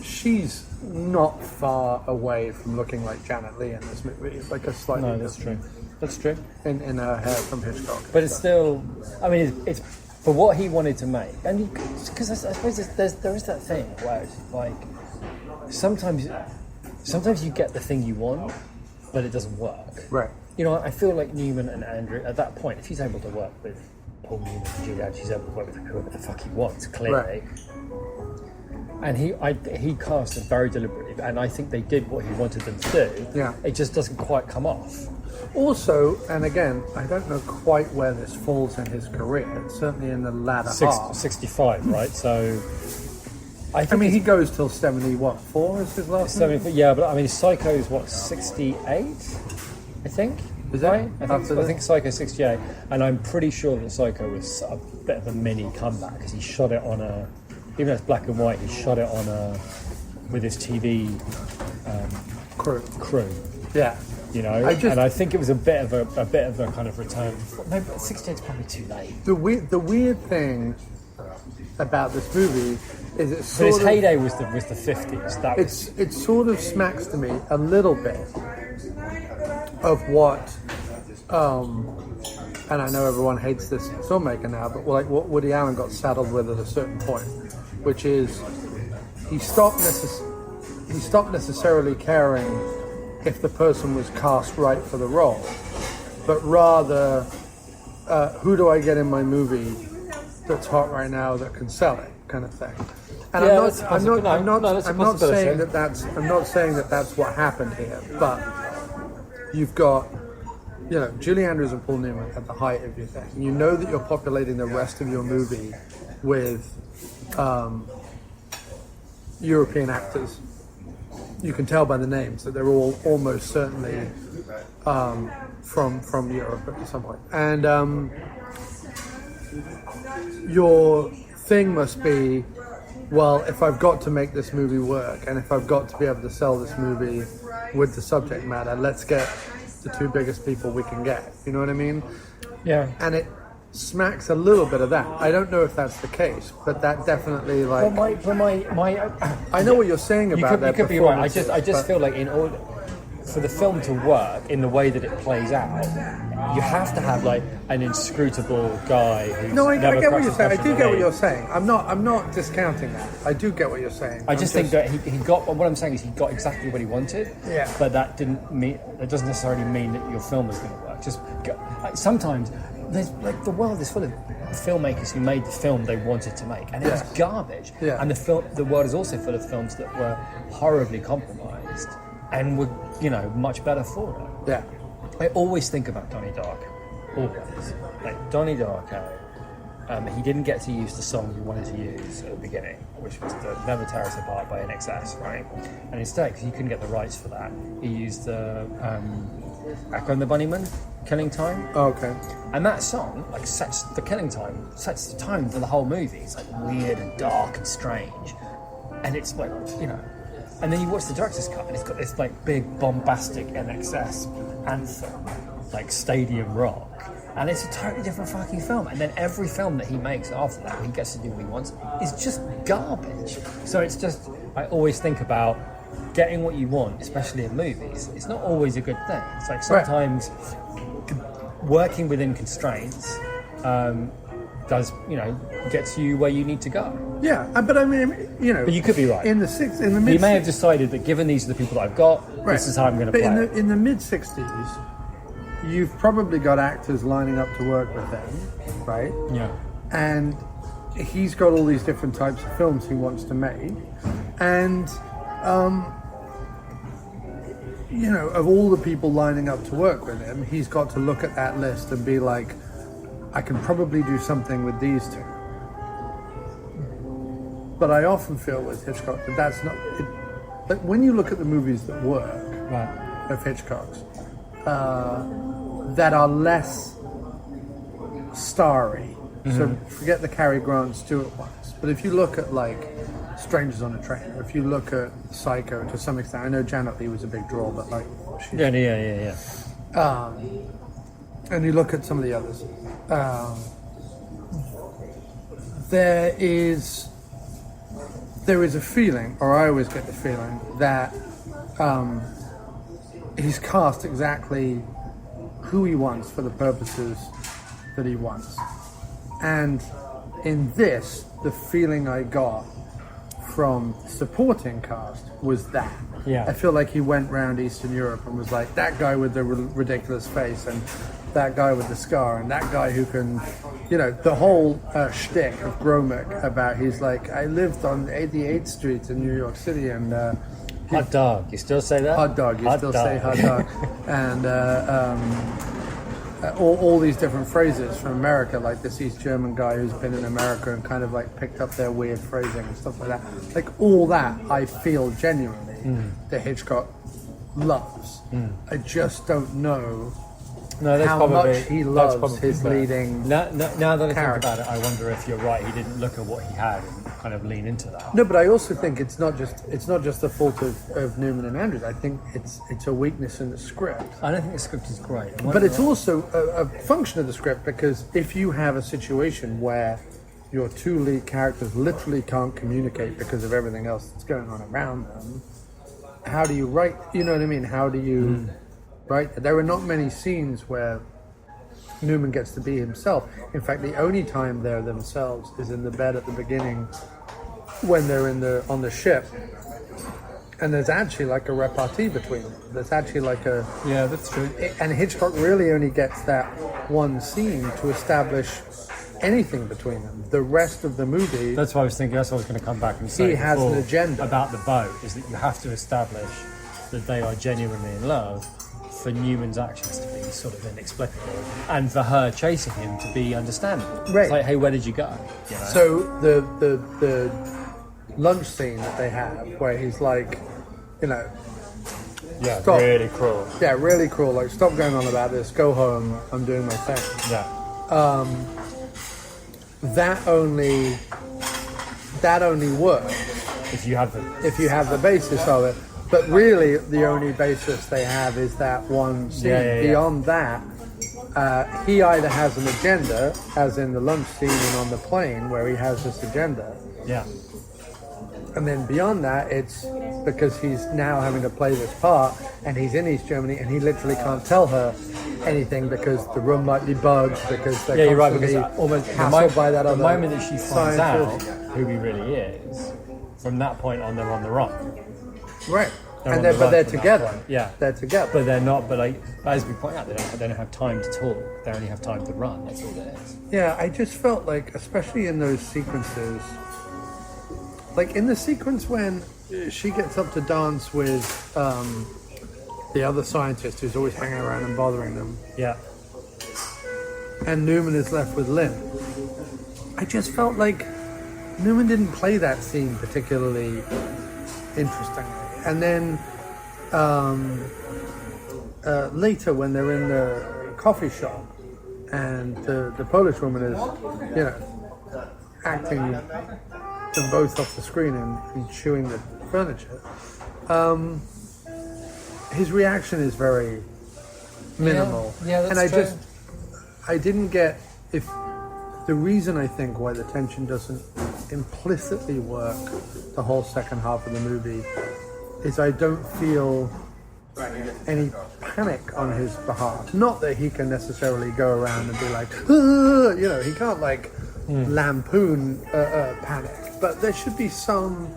she's not far away from looking like Janet Leigh in this movie. It's like a slightly that's true. That's true. in her hair from Hitchcock. But it's still, I mean, it's for what he wanted to make, and because I suppose there is that thing where it's like sometimes you get the thing you want, but it doesn't work. Right. I feel like Newman and Andrew at that point, if he's able to work with Paul Newman and Julie Andrews, he's able to work with whoever the fuck he wants, clearly. Right. And he cast them very deliberately, and I think they did what he wanted them to do. Yeah. It just doesn't quite come off. Also, and again, I don't know quite where this falls in his career. It's certainly in the latter half. 65, right? So, I mean, he goes till 74 is his last movie? 70, yeah, but I mean, Psycho's what, 68? I think. Is that right? I think Psycho's 68, and I'm pretty sure that Psycho was a bit of a mini comeback because he shot it on even though it's black and white, he shot it on with his TV crew. Yeah. And I think it was a bit of a kind of return. Maybe 68 is probably too late. The weird thing about this movie is his heyday was the 50s. It sort of smacks to me a little bit of what, and I know everyone hates this filmmaker now, but like what Woody Allen got saddled with at a certain point, which is he stopped necessarily caring if the person was cast right for the role, but rather who do I get in my movie that's hot right now that can sell it, kind of thing. And I'm not saying that that's what happened here, but you've got Julie Andrews and Paul Newman at the height of your thing. You know that you're populating the rest of your movie with European actors. You can tell by the names that they're all almost certainly from Europe at some point. And your thing must be, well, if I've got to make this movie work, and if I've got to be able to sell this movie with the subject matter, let's get the two biggest people we can get. You know what I mean? Yeah. And it smacks a little bit of that. I don't know if that's the case, but that definitely like. I know what you're saying about that. You could be right. I just feel like in order for the film to work in the way that it plays out, you have to have like an inscrutable guy who's No, I get what you're saying. I do get what you're you're saying. I'm not discounting that. I do get what you're saying. I just think that he got. What I'm saying is he got exactly what he wanted. Yeah. But that doesn't necessarily mean that your film is going to work. Sometimes there's like the world is full of filmmakers who made the film they wanted to make, and it was garbage. Yeah. And the world is also full of films that were horribly compromised and were much better for it. Yeah. I always think about Donnie Darko. Always. Like Donnie Darko, he didn't get to use the song he wanted to use at the beginning, which was the Never Tear Us Apart by NXS, right? And instead, because he couldn't get the rights for that, he used the Echo and the Bunnymen, Killing Time. Oh, okay. And that song, like, sets the sets the tone for the whole movie. It's like weird and dark and strange. And it's like, and then you watch the director's cut, and it's got this like big bombastic NXS anthem, like stadium rock, and it's a totally different fucking film. And then every film that he makes after that, where he gets to do what he wants, is just garbage. So it's just, I always think about getting what you want, especially in movies. It's not always a good thing. It's like sometimes working within constraints gets you where you need to go. Yeah, but I mean, But you could be right. In the mid. He may have decided that given these are the people that I've got, this is how I'm going to play it. In the mid '60s, you've probably got actors lining up to work with them, right? Yeah. And he's got all these different types of films he wants to make, and of all the people lining up to work with him, he's got to look at that list and be like, I can probably do something with these two. But I often feel with Hitchcock that that's not it. Like when you look at the movies that work, Right. of Hitchcock's, that are less starry. So forget the Cary Grant Stewart ones. But if you look at like Strangers on a Train, or if you look at Psycho to some extent, I know Janet Leigh was a big draw, but like Yeah. and you look at some of the others, there is a feeling, or I always get the feeling, that he's cast exactly who he wants for the purposes that he wants. And in this, the feeling I got from supporting cast was that. Yeah. I feel like he went round Eastern Europe and was like, that guy with the ridiculous face, and that guy with the scar, and that guy who can, the whole shtick of Gromick about, he's like, I lived on 88th Street in New York City, and Hot dog. You still say that? hot dog, say hot dog. And all these different phrases from America, like this East German guy who's been in America and kind of like picked up their weird phrasing and stuff like that. Like all that, I feel genuinely that Hitchcock loves. I just don't know how much he loves his leading. Now that I think character. about it, I wonder if you're right. He didn't look at what he had and kind of lean into that. No, but I also think it's not just the fault of Newman and Andrews. I think it's a weakness in the script. I don't think the script is great. But it's also a function of the script, because if you have a situation where your two lead characters literally can't communicate because of everything else that's going on around them, how do you write? You know what I mean? How do you write? There are not many scenes where Newman gets to be himself. In fact, the only time they're themselves is in the bed at the beginning when they're on the ship. And there's actually like a repartee between them. There's actually like a... Yeah, that's true. And Hitchcock really only gets that one scene to establish anything between them. The rest of the movie... That's what I was thinking. That's what I was going to come back and say. He has an agenda. About the boat, is that you have to establish that they are genuinely in love for Newman's actions to be sort of inexplicable and for her chasing him to be understandable. Right. It's like, hey, where did you go? So the lunch scene that they have, where he's like, Yeah, stop. really cruel. Yeah, really cruel. Like, stop going on about this. Go home. I'm doing my thing. Yeah. that only works If you have the basis of it. But really, the only basis they have is that one scene. Beyond that, he either has an agenda, as in the lunch scene and on the plane, where he has this agenda. Yeah. And then beyond that, it's because he's now having to play this part, and he's in East Germany, and he literally can't tell her anything because the room might be bugged, because they're You're right, constantly because almost hassled by that other the moment that she finds out scientist. who he really is, from that point on, they're on the run. Right. They're And on they're, the but run they're from that together. point. Yeah. They're together. But they're not, but like, as we point out, they don't have time to talk. They only have time to run. That's all it is. Yeah, I just felt like, especially in those sequences, like in the sequence when she gets up to dance with the other scientist who's always hanging around and bothering them, Yeah. and Newman is left with Lynn. I just felt like Newman didn't play that scene particularly interestingly. And then later when they're in the coffee shop and the Polish woman is, you know, acting them both off the screen and chewing the furniture, his reaction is very minimal. Yeah, that's and true. I didn't get, if the reason I think why the tension doesn't implicitly work the whole second half of the movie is I don't feel any panic on his behalf. Not that he can necessarily go around and be like, "Ah," you know, he can't like lampoon panic, but there should be some,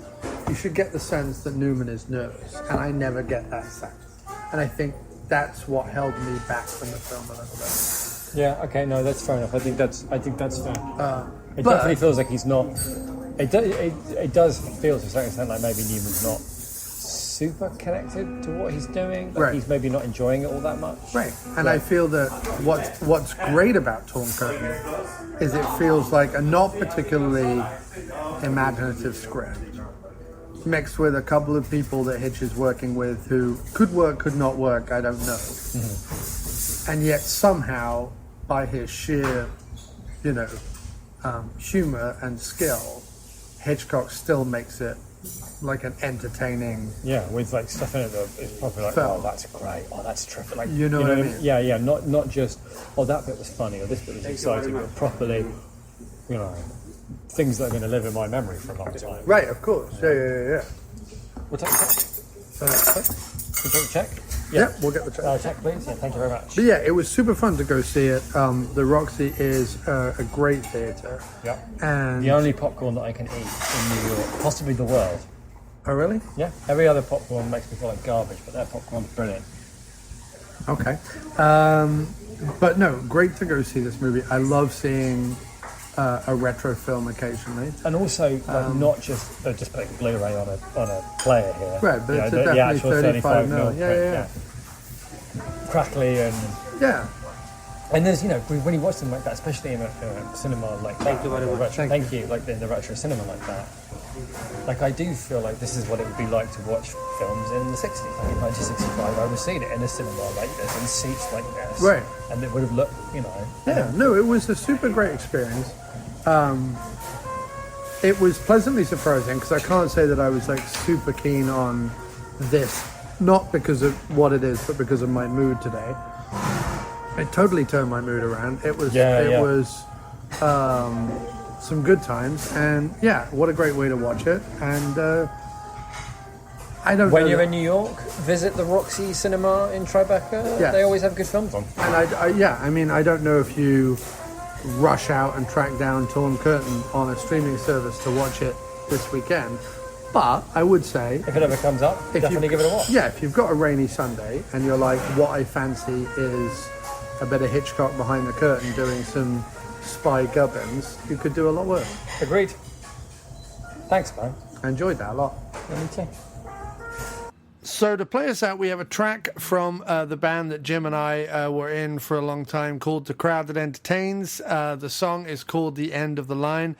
you should get the sense that Newman is nervous, and I never get that sense. And I think that's what held me back from the film a little bit. Yeah. Okay. No, that's fair enough. I think that's fair. It but- definitely feels like he's not. It does feel to a certain extent like maybe Newman's not super connected to what he's doing. Like Right. He's maybe not enjoying it all that much. Right, and I feel that what's great about Torn Curtain is it feels like a not particularly imaginative script, mixed with a couple of people that Hitch is working with who could work, could not work, I don't know. Mm-hmm. And yet somehow, by his sheer, you know, humor and skill, Hitchcock still makes it like an entertaining. Yeah, with like stuff in it that is probably like, Film. oh, that's great, oh, that's terrific. Like, You know what I mean? Yeah, not just, oh, that bit was funny or this bit was exciting, but properly, you know, things that are going to live in my memory for a long time. Right, of course. Yeah. We'll take a check. Can you take a check? Yeah, we'll get the check. Check, please. Yeah, thank you very much. But yeah, it was super fun to go see it. The Roxy is a great theatre. Yeah. And The only popcorn that I can eat in New York, possibly the world. oh really? Yeah. Every other popcorn makes me feel like garbage, but their popcorn's brilliant. Okay. But no, great to go see this movie. I love seeing a retro film occasionally. And also, like, not just putting Blu-ray on a player here. Right, but You know, it's the definitely actual 35 mil. print, Yeah. crackly and Yeah. there's, you know, when you watch them like that, especially in a cinema like Thank that, you very or much. retro- thank you, like in the retro cinema like that. Like, I do feel like this is what it would be like to watch films in the 60s. Like in 1965, I would have seen it in a cinema like this, in seats like this. Right. And it would have looked, you know. Yeah, no, it was a super great experience. It was pleasantly surprising because I can't say that I was like super keen on this, not because of what it is, but because of my mood today. It totally turned my mood around. It was some good times, and yeah, what a great way to watch it. And I don't When know you're that- in New York, visit the Roxy Cinema in Tribeca. Yes. They always have good films on. And I mean, I don't know if you rush out and track down Torn Curtain on a streaming service to watch it this weekend, but I would say If it ever comes up, definitely give it a watch. Yeah, if you've got a rainy Sunday and you're like, what I fancy is a bit of Hitchcock behind the curtain doing some spy gubbins, you could do a lot worse. Agreed. Thanks, man. I enjoyed that a lot. Yeah, me too. So to play us out, we have a track from the band that Jim and I were in for a long time called The Crowd That Entertains. The song is called The End of the Line,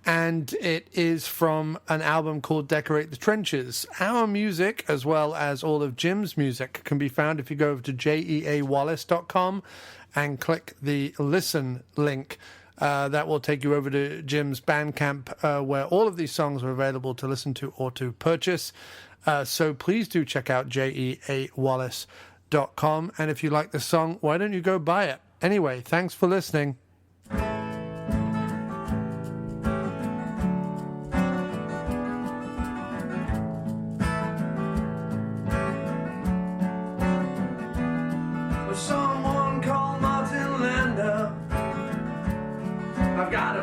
and it is from an album called Decorate the Trenches. Our music, as well as all of Jim's music, can be found if you go over to jeawallace.com and click the listen link. That will take you over to Jim's Bandcamp, where all of these songs are available to listen to or to purchase. So please do check out jeawallace.com. And if you like the song, why don't you go buy it? Anyway, thanks for listening. Someone called Martin Lander. I've got a